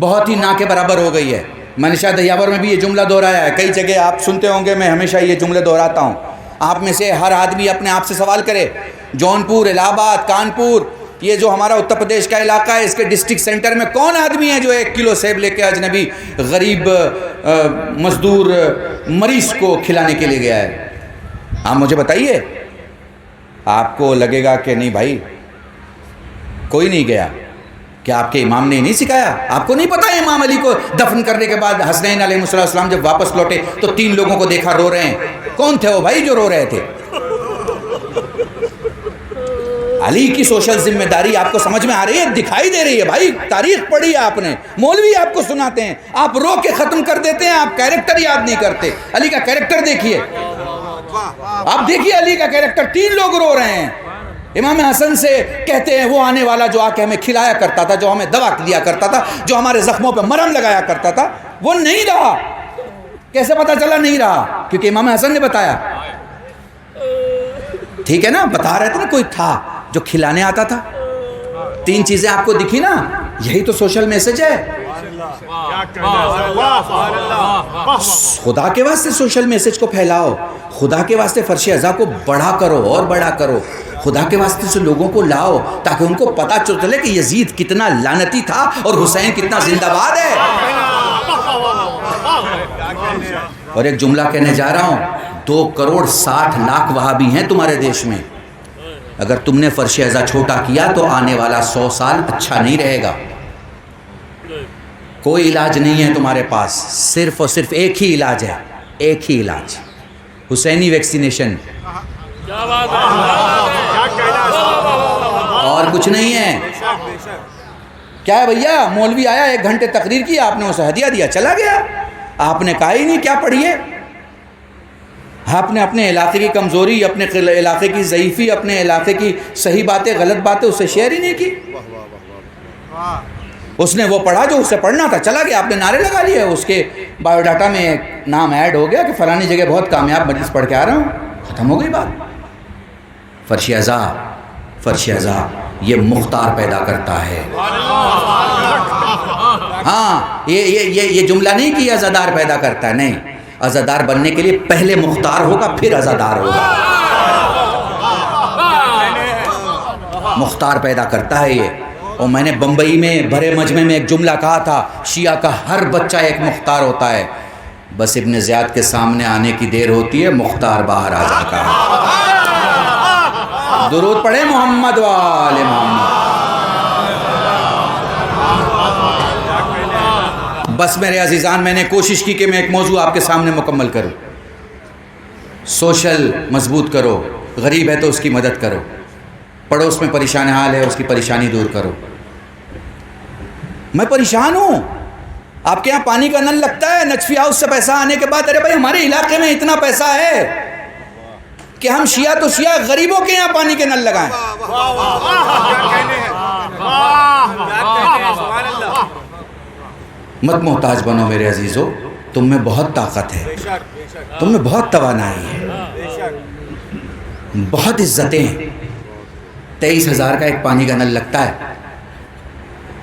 بہت ہی نہ کے برابر ہو گئی ہے۔ میں نے شاید دہیاور میں بھی یہ جملہ دہرایا ہے، کئی جگہ آپ سنتے ہوں گے، میں ہمیشہ یہ جملے دہراتا ہوں۔ آپ میں سے ہر آدمی اپنے آپ سے سوال کرے، جونپور، الہ آباد، کانپور، یہ جو ہمارا اتر پردیش کا علاقہ ہے، اس کے ڈسٹرکٹ سینٹر میں کون آدمی ہے جو 1 کلو سیب لے کے اجنبی غریب مزدور مریض کو کھلانے کے لیے گیا ہے؟ آپ مجھے بتائیے۔ آپ کو لگے گا کہ نہیں بھائی کوئی نہیں گیا، کیا آپ کے امام نے نہیں سکھایا؟ آپ کو نہیں پتا امام علی کو دفن کرنے کے بعد حسنین علیہ السلام جب واپس لوٹے تو 3 لوگوں کو دیکھا رو رہے ہیں؟ کون تھے وہ بھائی جو رو رہے تھے؟ علی کی سوشل ذمہ داری آپ کو سمجھ میں آ رہی ہے، دکھائی دے رہی ہے؟ بھائی تاریخ پڑھی ہے آپ نے، مولوی آپ کو سناتے ہیں، آپ رو کے ختم کر دیتے ہیں، آپ کیریکٹر یاد نہیں کرتے۔ علی کا کیریکٹر دیکھیے، آپ دیکھیے علی کا کیریکٹر، 3 لوگ رو رہے ہیں، امام حسن سے کہتے ہیں وہ آنے والا جو آ کے ہمیں کھلایا کرتا تھا، جو ہمیں دوا دیا کرتا تھا، جو ہمارے زخموں پہ مرہم لگایا کرتا تھا، وہ نہیں رہا۔ کیسے پتا چلا نہیں رہا؟ کیونکہ امام حسن نے بتایا۔ ٹھیک ہے نا، بتا رہے تھے نا کوئی تھا جو کھلانے آتا تھا۔ 3 چیزیں آپ کو دکھی نا، یہی تو سوشل میسج ہے۔ خدا کے واسطے سوشل میسج کو پھیلاؤ، خدا کے واسطے فرش ازا کو بڑا کرو اور بڑا کرو، خدا کے واسطے سے لوگوں کو لاؤ تاکہ ان کو پتہ چلے کہ یزید کتنا لعنتی تھا اور حسین کتنا زندہ باد ہے۔ اور ایک جملہ کہنے جا رہا ہوں، 2,60,00,000 وہابی ہیں تمہارے دیش میں۔ اگر تم نے فرش ازا چھوٹا کیا تو آنے والا 100 سال اچھا نہیں رہے گا۔ کوئی علاج نہیں ہے تمہارے پاس، صرف اور صرف ایک ہی علاج ہے، ایک ہی علاج، حسینی ویکسینیشن، اور کچھ نہیں ہے۔ کیا ہے بھیا، مولوی آیا 1 گھنٹے تقریر کی، آپ نے اسے ہدیہ دیا چلا گیا، آپ نے کہا ہی نہیں کیا پڑھیے، آپ نے اپنے علاقے کی کمزوری، اپنے علاقے کی ضعیفی، اپنے علاقے کی صحیح باتیں غلط باتیں اسے شیئر ہی نہیں کی۔ اس نے وہ پڑھا جو اسے پڑھنا تھا، چلا گیا، آپ نے نعرے لگا لیے، اس کے بایو ڈاٹا میں ایک نام ایڈ ہو گیا کہ فلانی جگہ بہت کامیاب مجلس پڑھ کے آ رہا ہوں، ختم ہو گئی بات۔ فرش ازا یہ مختار پیدا کرتا ہے۔ ہاں، یہ جملہ نہیں کہ عزادار پیدا کرتا ہے، نہیں، عزادار بننے کے لیے پہلے مختار ہوگا پھر عزادار ہوگا۔ مختار پیدا کرتا ہے یہ۔ اور میں نے بمبئی میں بھرے مجمع میں ایک جملہ کہا تھا، شیعہ کا ہر بچہ ایک مختار ہوتا ہے، بس ابن زیاد کے سامنے آنے کی دیر ہوتی ہے، مختار باہر آ جاتا ہے۔ درود پڑھیں محمد وآل محمد۔ بس میرے عزیزان، میں نے کوشش کی کہ میں ایک موضوع آپ کے سامنے مکمل کروں۔ سوشل مضبوط کرو، غریب ہے تو اس کی مدد کرو، پڑوس میں پریشان حال ہے اس کی پریشانی دور کرو۔ میں پریشان ہوں، آپ کے یہاں پانی کا نل لگتا ہے، نجفی ہاؤس سے پیسہ آنے کے بعد، ارے بھائی ہمارے علاقے میں اتنا پیسہ ہے کہ ہم شیعہ تو شیعہ غریبوں کے یہاں پانی کے نل لگائیں۔ مت محتاج بنو میرے عزیزو، تم میں بہت طاقت ہے، تم میں بہت توانائی ہے، بہت عزتیں ہیں۔ 23,000 کا ایک پانی کا نل لگتا ہے۔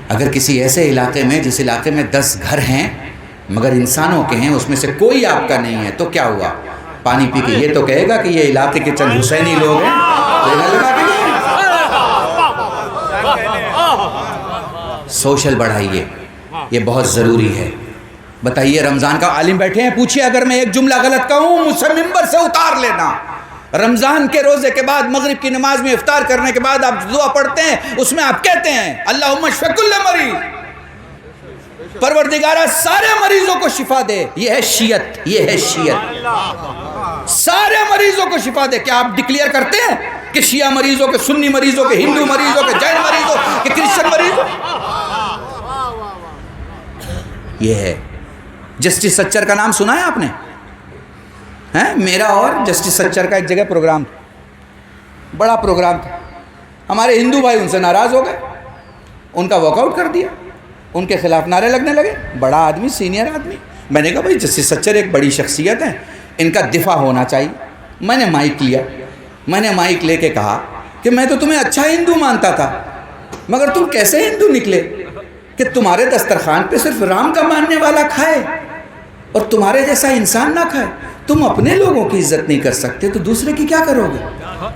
اگر کسی ایسے علاقے میں جس علاقے میں 10 گھر ہیں مگر انسانوں کے ہیں، اس میں سے کوئی آپ کا نہیں ہے، تو کیا ہوا؟ پانی پی کے یہ تو کہے گا کہ یہ علاقے کے چند حسینی لوگ ہیں، تو نل لگا کے سوشل بڑھائیے، یہ بہت ضروری ہے۔ بتائیے، رمضان کا عالم بیٹھے ہیں، پوچھئے اگر میں ایک جملہ غلط کہوں مجھ سے ممبر سے اتار لینا۔ رمضان کے روزے کے بعد مغرب کی نماز میں افطار کرنے کے بعد آپ دعا پڑھتے ہیں، اس میں آپ کہتے ہیں اللہم اشف کل مریض، پروردگارہ سارے مریضوں کو شفا دے۔ یہ ہے شیعت، یہ ہے شیعت، سارے مریضوں کو شفا دے۔ کیا آپ ڈکلیئر کرتے ہیں کہ شیعہ مریضوں کے، سنی مریضوں کے، ہندو مریضوں کے، جین مریضوں کے، کرسچن مریضوں؟ یہ ہے۔ جسٹس سچر کا نام سنا ہے آپ نے؟ میرا اور جسٹس سچر کا ایک جگہ پروگرام تھا، بڑا پروگرام تھا، ہمارے ہندو بھائی ان سے ناراض ہو گئے، ان کا واک آؤٹ کر دیا، ان کے خلاف نعرے لگنے لگے۔ بڑا آدمی، سینئر آدمی، میں نے کہا بھائی جسٹس سچر ایک بڑی شخصیت ہے، ان کا دفاع ہونا چاہیے۔ میں نے مائک لیا، میں نے مائک لے کے کہا کہ میں تو تمہیں اچھا ہندو مانتا تھا، مگر تم کیسے ہندو نکلے کہ تمہارے دسترخوان پہ صرف رام کا ماننے والا کھائے اور تمہارے جیسا انسان نہ کھائے؟ تم اپنے لوگوں کی عزت نہیں کر سکتے تو دوسرے کی کیا کرو گے؟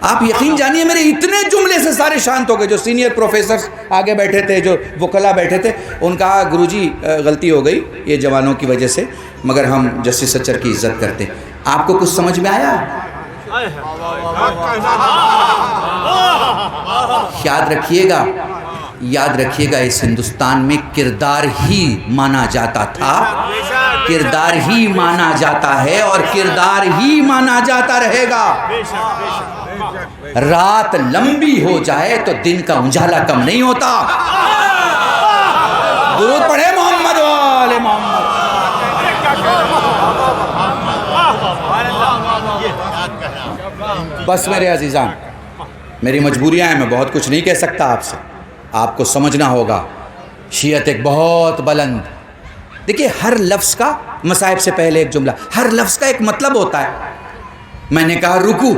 آپ یقین جانیے میرے اتنے جملے سے سارے شانت ہو گئے۔ جو سینئر پروفیسرز آگے بیٹھے تھے، جو وکلا بیٹھے تھے، ان کا گروجی غلطی ہو گئی یہ جوانوں کی وجہ سے، مگر ہم جسٹس سچر کی عزت کرتے۔ آپ کو کچھ سمجھ میں آیا؟ یاد رکھیے گا، یاد رکھیے گا، اس ہندوستان میں کردار ہی مانا جاتا تھا، کردار ہی مانا جاتا ہے اور کردار ہی مانا جاتا رہے گا۔ رات لمبی ہو جائے تو دن کا اجالا کم نہیں ہوتا۔ درود پڑھے محمد وآل محمد۔ بس میرے عزیزان، میری مجبوریاں ہیں، میں بہت کچھ نہیں کہہ سکتا آپ سے، آپ کو سمجھنا ہوگا شیعت ایک بہت بلند، دیکھیے ہر لفظ کا، مصائب سے پہلے ایک جملہ، ہر لفظ کا ایک مطلب ہوتا ہے۔ میں نے کہا رکوع،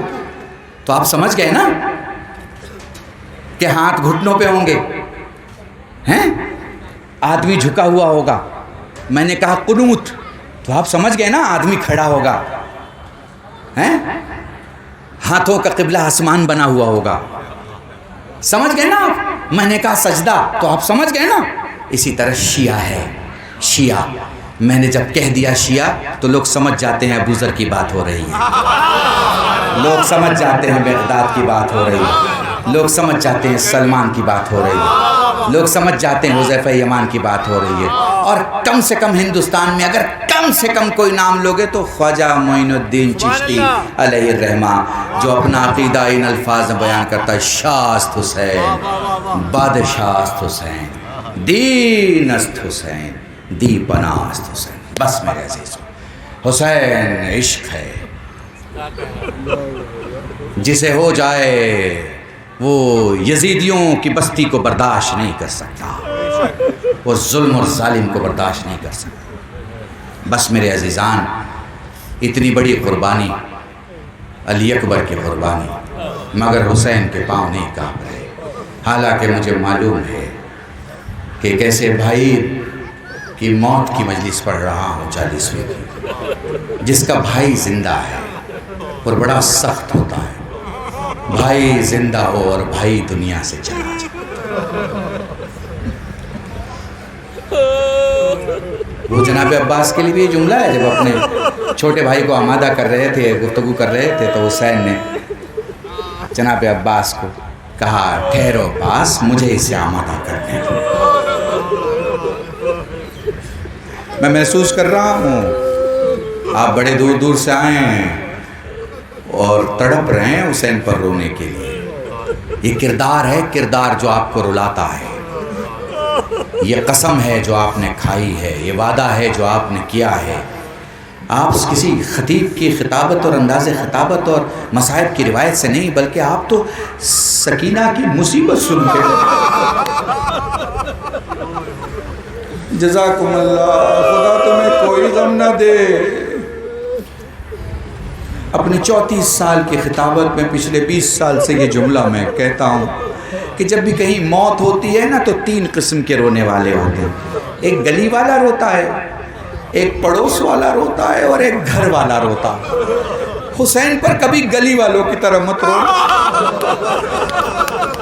تو آپ سمجھ گئے نا کہ ہاتھ گھٹنوں پہ ہوں گے، ہیں، آدمی جھکا ہوا ہوگا۔ میں نے کہا قنوت، تو آپ سمجھ گئے نا آدمی کھڑا ہوگا، ہیں، ہاتھوں کا قبلہ آسمان بنا ہوا ہوگا، سمجھ گئے نا آپ۔ میں نے کہا سجدہ، تو آپ سمجھ گئے نا۔ اسی طرح شیعہ ہے، شیعہ، میں نے جب کہہ دیا شیعہ تو لوگ سمجھ جاتے ہیں ابو ذر کی بات ہو رہی ہے، لوگ سمجھ جاتے ہیں بغداد کی بات ہو رہی ہے، لوگ سمجھ جاتے ہیں سلمان کی بات ہو رہی ہے، لوگ سمجھ جاتے ہیں حذیفہ یمان کی بات ہو رہی ہے۔ اور کم سے کم ہندوستان میں اگر کم سے کم کوئی نام لوگے تو خواجہ معین الدین چشتی علیہ الرحمہ، جو اپنا عقیدہ ان الفاظ میں بیان کرتا ہے، شاست حسین، بادشاست حسین، دین است حسین، دی پناست حسین۔ بس میرے عزیز، حسین عشق ہے، جسے ہو جائے وہ یزیدیوں کی بستی کو برداشت نہیں کر سکتا، وہ ظلم اور ظالم کو برداشت نہیں کر سکتا۔ بس میرے عزیزان، اتنی بڑی قربانی، علی اکبر کی قربانی، مگر حسین کے پاؤں نہیں کانپ رہے۔ حالانکہ مجھے معلوم ہے کہ ایک ایسے بھائی کی موت کی مجلس پڑھ رہا ہوں 40ویں کی، جس کا بھائی زندہ ہے، اور بڑا سخت ہوتا ہے بھائی زندہ ہو اور بھائی دنیا سے چلا جائے۔ وہ جناب عباس کے لیے بھی یہ جملہ ہے، جب اپنے چھوٹے بھائی کو آمادہ کر رہے تھے، گفتگو کر رہے تھے، تو حسین نے جناب عباس کو کہا ٹھہرو عباس، مجھے اسے آمادہ کرنے دو۔ میں محسوس کر رہا ہوں آپ بڑے دور دور سے آئے ہیں اور تڑپ رہے ہیں حسین پر رونے کے لیے۔ یہ کردار ہے، کردار جو آپ کو رلاتا ہے، یہ قسم ہے جو آپ نے کھائی ہے، یہ وعدہ ہے جو آپ نے کیا ہے۔ آپ کسی خطیب کی خطابت اور انداز خطابت اور مصائب کی روایت سے نہیں، بلکہ آپ تو سکینہ کی مصیبت سنتے ہیں۔ جزاکم اللہ، خدا تمہیں کوئی غم نہ دے۔ اپنی 34 سال کی خطابت میں پچھلے 20 سال سے یہ جملہ میں کہتا ہوں کہ جب بھی کہیں موت ہوتی ہے نا تو 3 قسم کے رونے والے ہوتے ہیں۔ ایک گلی والا روتا ہے، ایک پڑوس والا روتا ہے، اور ایک گھر والا روتا ہے۔ حسین پر کبھی گلی والوں کی طرح مت رونا،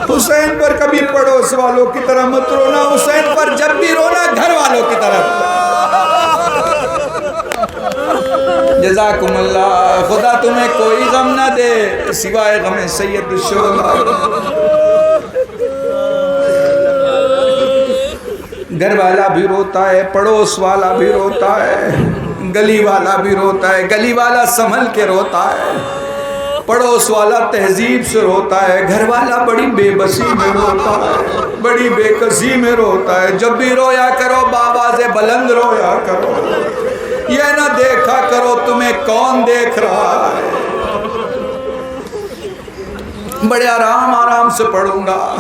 حسین پر کبھی پڑوس والوں کی طرح مت رونا، حسین پر جب بھی رونا گھر والوں کی طرح۔ جزاکم اللہ، خدا تمہیں کوئی غم نہ دے سوائے غم سید الشہداء۔ گھر والا بھی روتا ہے، پڑوس والا بھی روتا ہے، گلی والا بھی روتا ہے۔ گلی والا سنبھل کے روتا ہے، پڑوس والا تہذیب سے روتا ہے، گھر والا بڑی بے بسی میں روتا ہے، بڑی بے کسی میں روتا ہے۔ جب بھی رویا کرو بآواز بلند رویا کرو، یہ نہ دیکھا کرو تمہیں کون دیکھ رہا ہے۔ بڑے آرام آرام سے پڑھوں گا۔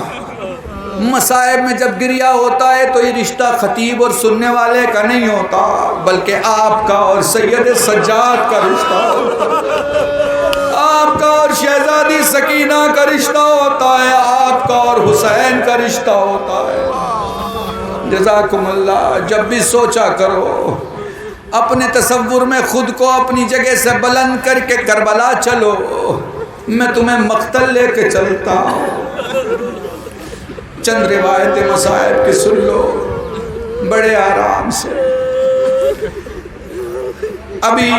مصائب میں جب گریہ ہوتا ہے تو یہ رشتہ خطیب اور سننے والے کا نہیں ہوتا، بلکہ آپ کا اور سید سجاد کا رشتہ ہوتا ہے، آپ کا اور شہزادی سکینہ کا رشتہ ہوتا ہے، آپ کا اور حسین کا رشتہ ہوتا ہے۔ جزاکم اللہ۔ جب بھی سوچا کرو، اپنے تصور میں خود کو اپنی جگہ سے بلند کر کے کربلا چلو، میں تمہیں مقتل لے کے چلتا ہوں۔ چند روایت مصائب کی سن لو بڑے آرام سے۔ ابھی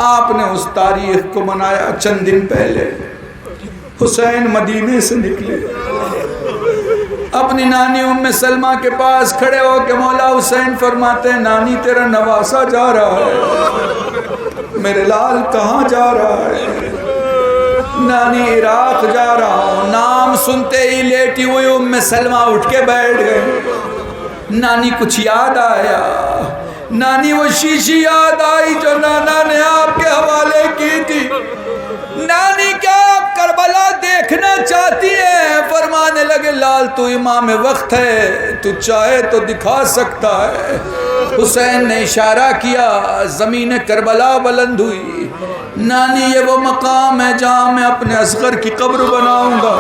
آپ نے اس تاریخ کو منایا، چند دن پہلے حسین مدینے سے نکلے، اپنی نانی ام سلمہ کے پاس کھڑے ہو کے مولا حسین فرماتے ہیں نانی تیرا نواسا جا رہا ہے، میرے لال کہاں جا رہا ہے؟ نانی عراق جا رہا ہوں۔ نام سنتے ہی لیٹی ہوئی ام سلمہ اٹھ کے بیٹھ گئے۔ نانی کچھ یاد آیا، نانی وہ شیشی یاد آئی جو نانا نے آپ کے حوالے کی تھی۔ نانی کیا آپ کا کربلا دیکھنا چاہتی ہے، فرمانے لگے لال تو امام وقت ہے، تو چاہے تو دکھا سکتا ہے۔ حسین نے اشارہ کیا، زمین کربلا بلند ہوئی۔ نانی یہ وہ مقام ہے جہاں میں اپنے اصغر کی قبر بناؤں گا،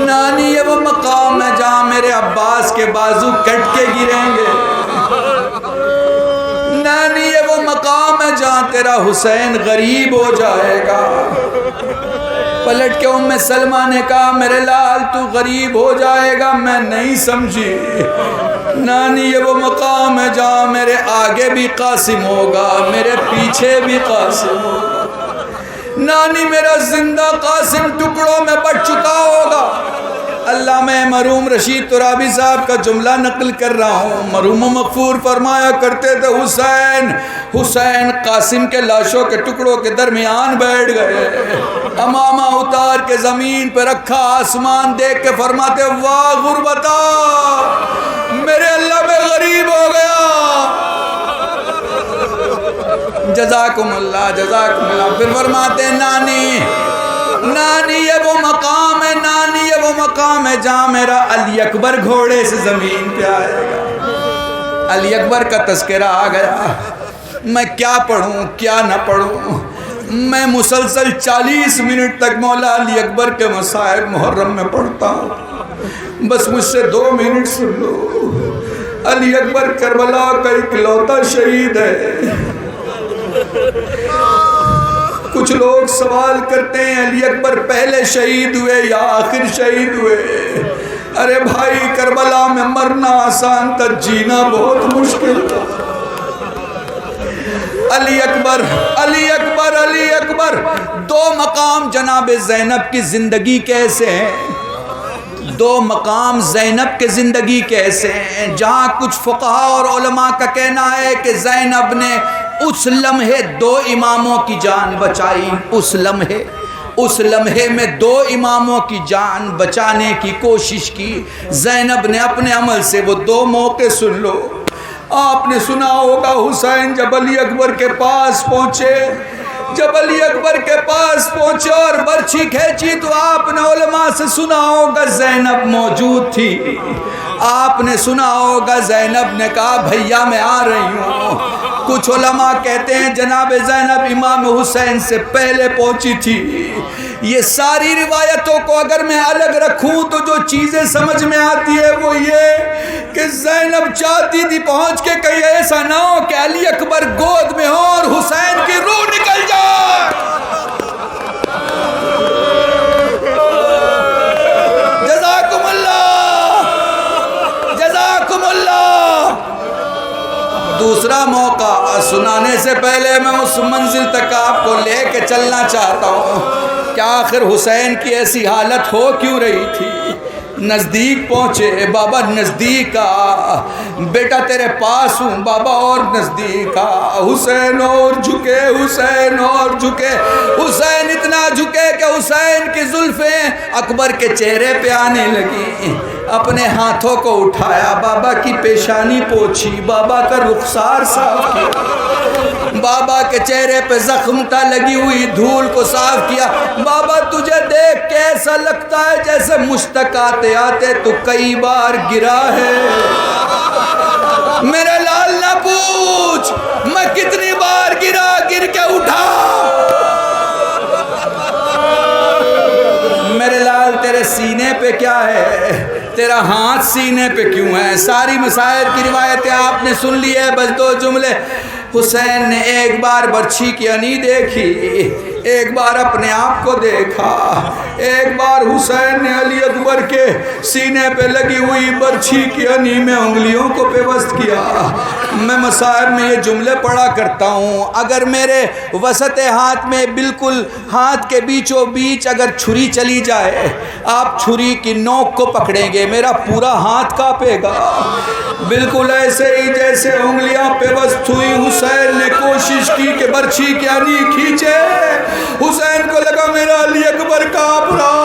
نانی یہ وہ مقام ہے جہاں میرے عباس کے بازو کٹ کے گریں گے، نانی یہ وہ مقام ہے جہاں تیرا حسین غریب ہو جائے گا۔ پلٹ کے ام سلمہ نے کہا میرے لال تو غریب ہو جائے گا، میں نہیں سمجھی، نانی یہ وہ مقام ہے جہاں میرے آگے بھی قاسم ہوگا، میرے پیچھے بھی قاسم ہوگا، نانی میرا زندہ قاسم ٹکڑوں میں بٹ چکا ہوگا۔ علامہ مرحوم رشید ترابی صاحب کا جملہ نقل کر رہا ہوں، مرحوم مغفور فرمایا کرتے تھے حسین قاسم کے لاشوں کے ٹکڑوں کے درمیان بیٹھ گئے، امامہ اتار کے زمین پہ رکھا، آسمان دیکھ کے فرماتے واہ غربتا، میرے اللہ میں غریب ہو گیا۔ جزاکم اللہ جزاکم اللہ۔ پھر فرماتے نانی یہ وہ مقام ہے، نانی یہ وہ مقام ہے جہاں میرا علی اکبر گھوڑے سے زمین پہ آئے گا۔ علی اکبر کا تذکرہ آ گیا، میں کیا پڑھوں کیا نہ پڑھوں، میں مسلسل 40 منٹ تک مولا علی اکبر کے مصائب محرم میں پڑھتا ہوں، بس مجھ سے 2 منٹ سن لو۔ علی اکبر کربلا کا اکلوتا شہید ہے۔ کچھ لوگ سوال کرتے ہیں علی اکبر پہلے شہید ہوئے یا آخر شہید ہوئے؟ ارے بھائی کربلا میں مرنا آسان تھا، جینا بہت مشکل تھا۔ علی اکبر علی اکبر علی اکبر، 2 مقام جناب زینب کی زندگی کیسے ہیں، 2 مقام زینب کے زندگی کیسے ہیں، جہاں کچھ فقہاء اور علماء کا کہنا ہے کہ زینب نے اس لمحے 2 اماموں کی جان بچائی، اس لمحے میں 2 اماموں کی جان بچانے کی کوشش کی زینب نے اپنے عمل سے۔ وہ 2 موقع سن لو، آپ نے سنا ہوگا حسین جب علی اکبر کے پاس پہنچے، اور برچھی کھینچی تو آپ نے علماء سے سنا ہوگا زینب موجود تھی، آپ نے سنا ہوگا زینب نے کہا بھیا میں آ رہی ہوں۔ کچھ علماء کہتے ہیں جناب زینب امام حسین سے پہلے پہنچی تھی۔ یہ ساری روایتوں کو اگر میں الگ رکھوں تو جو چیزیں سمجھ میں آتی ہے وہ یہ کہ زینب چاہتی تھی پہنچ کے کہیں ایسا نہ ہو کہ علی اکبر گود میں ہو اور حسین کی روح نکل جائے۔ جزاکم اللہ جزاکم اللہ۔ دوسرا موقع سنانے سے پہلے میں اس منزل تک آپ کو لے کے چلنا چاہتا ہوں کہ آخر حسین کی ایسی حالت ہو کیوں رہی تھی۔ نزدیک پہنچے، بابا نزدیک آ، بیٹا تیرے پاس ہوں، بابا اور نزدیک آ۔ حسین اور جھکے، حسین اور جھکے، حسین اتنا جھکے کہ حسین کی زلفیں اکبر کے چہرے پہ آنے لگی۔ اپنے ہاتھوں کو اٹھایا، بابا کی پیشانی پوچھی، بابا کا رخسار صاف کیا، بابا کے چہرے پہ زخم تھا لگی ہوئی دھول کو صاف کیا۔ بابا تجھے دیکھ کے ایسا لگتا ہے جیسے مشتاق آتے آتے تو کئی بار گرا ہے۔ میرے لال نہ پوچھ میں کتنی بار گرا، گر کے اٹھا۔ میرے لال تیرے سینے پہ کیا ہے، تیرا ہاتھ سینے پہ کیوں ہے؟ ساری مسائل کی روایتیں آپ نے سن لی ہے، بس 2 جملے۔ حسین نے ایک بار برچھی کی انی دیکھی، ایک بار اپنے آپ کو دیکھا، ایک بار حسین نے علی اکبر کے سینے پہ لگی ہوئی برچھی کی انی میں انگلیوں کو پیوست کیا۔ میں مصائب میں یہ جملے پڑھا کرتا ہوں، اگر میرے وسط ہاتھ میں بالکل ہاتھ کے بیچوں بیچ اگر چھری چلی جائے، آپ چھری کی نوک کو پکڑیں گے، میرا پورا ہاتھ کانپے گا۔ بالکل ایسے ہی جیسے انگلیاں پیوست ہوئی، حسین نے کوشش کی کہ برچھی کی انی کھینچے، حسین کو لگا میرا علی اکبر کانپ رہا۔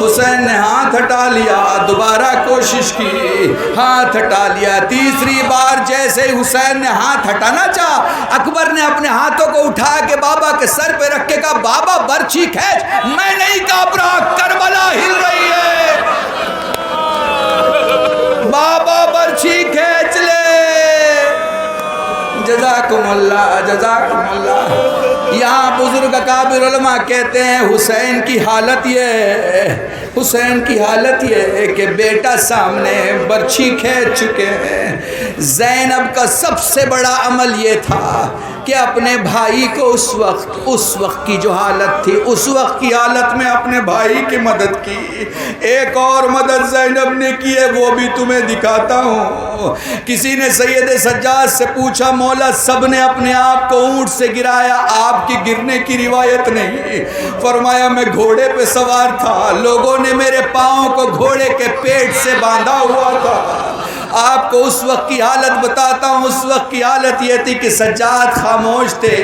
حسین نے ہاتھ ہٹا لیا، دوبارہ کوشش کی، ہاتھ ہٹا لیا، تیسری بار جیسے حسین نے ہاتھ ہٹانا چاہا، اکبر نے اپنے ہاتھوں کو اٹھا کے بابا کے سر پہ رکھ کے کہا بابا برچھی کھینچ، میں نہیں کانپ رہا، کربلا ہل رہی ہے، بابا برچھی کھینچ لے۔ جزاکم اللہ، جزاکم اللہ۔ یہاں بزرگ اکابر علماء کہتے ہیں حسین کی حالت یہ ہے کہ بیٹا سامنے برچھی کھینچ چکے ہیں۔ زینب کا سب سے بڑا عمل یہ تھا کہ اپنے بھائی کو اس وقت کی جو حالت تھی، اس وقت کی حالت میں اپنے بھائی کی مدد کی۔ ایک اور مدد زینب نے کی ہے، وہ بھی تمہیں دکھاتا ہوں۔ کسی نے سید سجاد سے پوچھا مولا سب نے اپنے آپ کو اونٹ سے گرایا، آپ کی گرنے کی روایت نہیں۔ فرمایا میں گھوڑے پہ سوار تھا، لوگوں نے میرے پاؤں کو گھوڑے کے پیٹ سے باندھا ہوا تھا۔ آپ کو اس وقت کی حالت بتاتا ہوں، اس وقت کی حالت یہ تھی کہ سجاد خاموش تھے،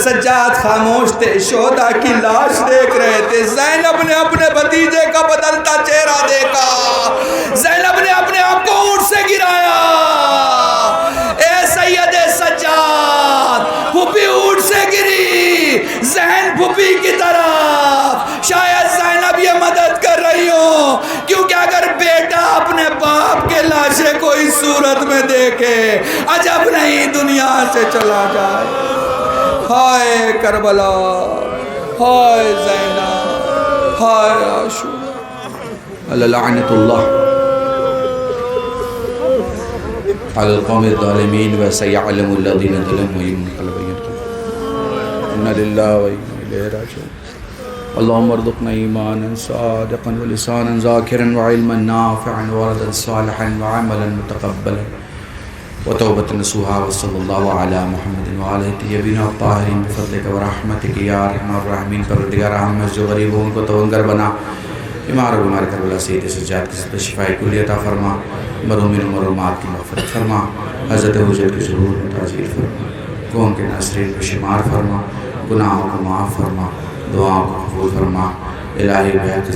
سجاد خاموش تھے، شہداء کی لاش دیکھ رہے تھے۔ زینب نے اپنے بھتیجے کا بدلتا چہرہ دیکھا، زینب نے اپنے آپ کو اونٹ سے گرایا۔ اے سید سجاد، پھوپھی اونٹ سے گری، ذہن پھوپھی کی طرف، شاید زینب یہ مدد کر رہی ہوں، کیونکہ اگر بیٹا اپنے باپ کے لاشے کو اس صورت میں دیکھے عجب نہیں دنیا سے چلا جائے۔ ہائے کربلا، ہائے زینب، ہائے عاشورہ، لعنت اللہ علی القوم الظالمین وسیعلم الذین ظلموا انقلب ان للہ و انا الیہ راجعون۔ اللهم ارزقنا ایمانا صادقا ولسانا ذاکرا وعلما نافعا وردا صالحا وعملا متقبلا وتوبة نصوحا، وصلی اللہ علی محمد وآلہ الطیبین الطاہرین بفضلک ورحمتک یا ارحم الراحمین۔ پروردگار ہم جو غریب ہوں ان کو توانگر بنا، بیمار و بیمار کربلا سید سجاد کی صدر شفاء کلی عطا فرما، مرحومین و مرحومات کی مغفرت فرما، حضرت حجت کی ظہور میں تعجیل فرما، قوم کے ناصرین کو شمار فرما، گناہوں کو معاف فرما، دعاؤں کو قبول فرما۔ الہی بحق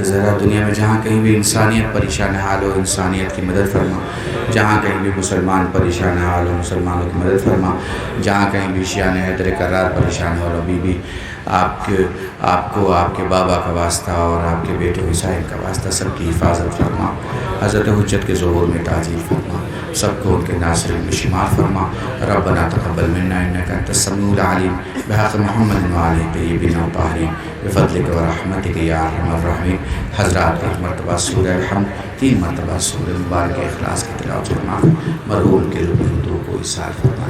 زہرا دنیا میں جہاں کہیں بھی انسانیت پریشان حال ہو، انسانیت کی مدد فرما، جہاں کہیں بھی مسلمان پریشان حال ہو، مسلمانوں کی مدد فرما، جہاں کہیں بھی شیعہ حیدر کرار پریشان ہو، ربی بھی آپ کو آپ کے بابا کا واسطہ اور آپ کے بیٹے حسین کا واسطہ سب کی حفاظت فرما، حضرت حجت کے ظہور میں تعجیل فرما، سب کو ان کے ناصرین میں شمار فرما۔ ربنا تقبل منا انک انت السمیع العلیم، بحق محمد وآلہ الطیبین الطاہرین، بفضلک ورحمتک یا ارحم الراحمین۔ حضرات ایک مرتبہ سورہ الحمد، 3 مرتبہ سورہ مبارک اخلاص کی تلاوت فرما، مرحوم کے روح کو ایثار فرما۔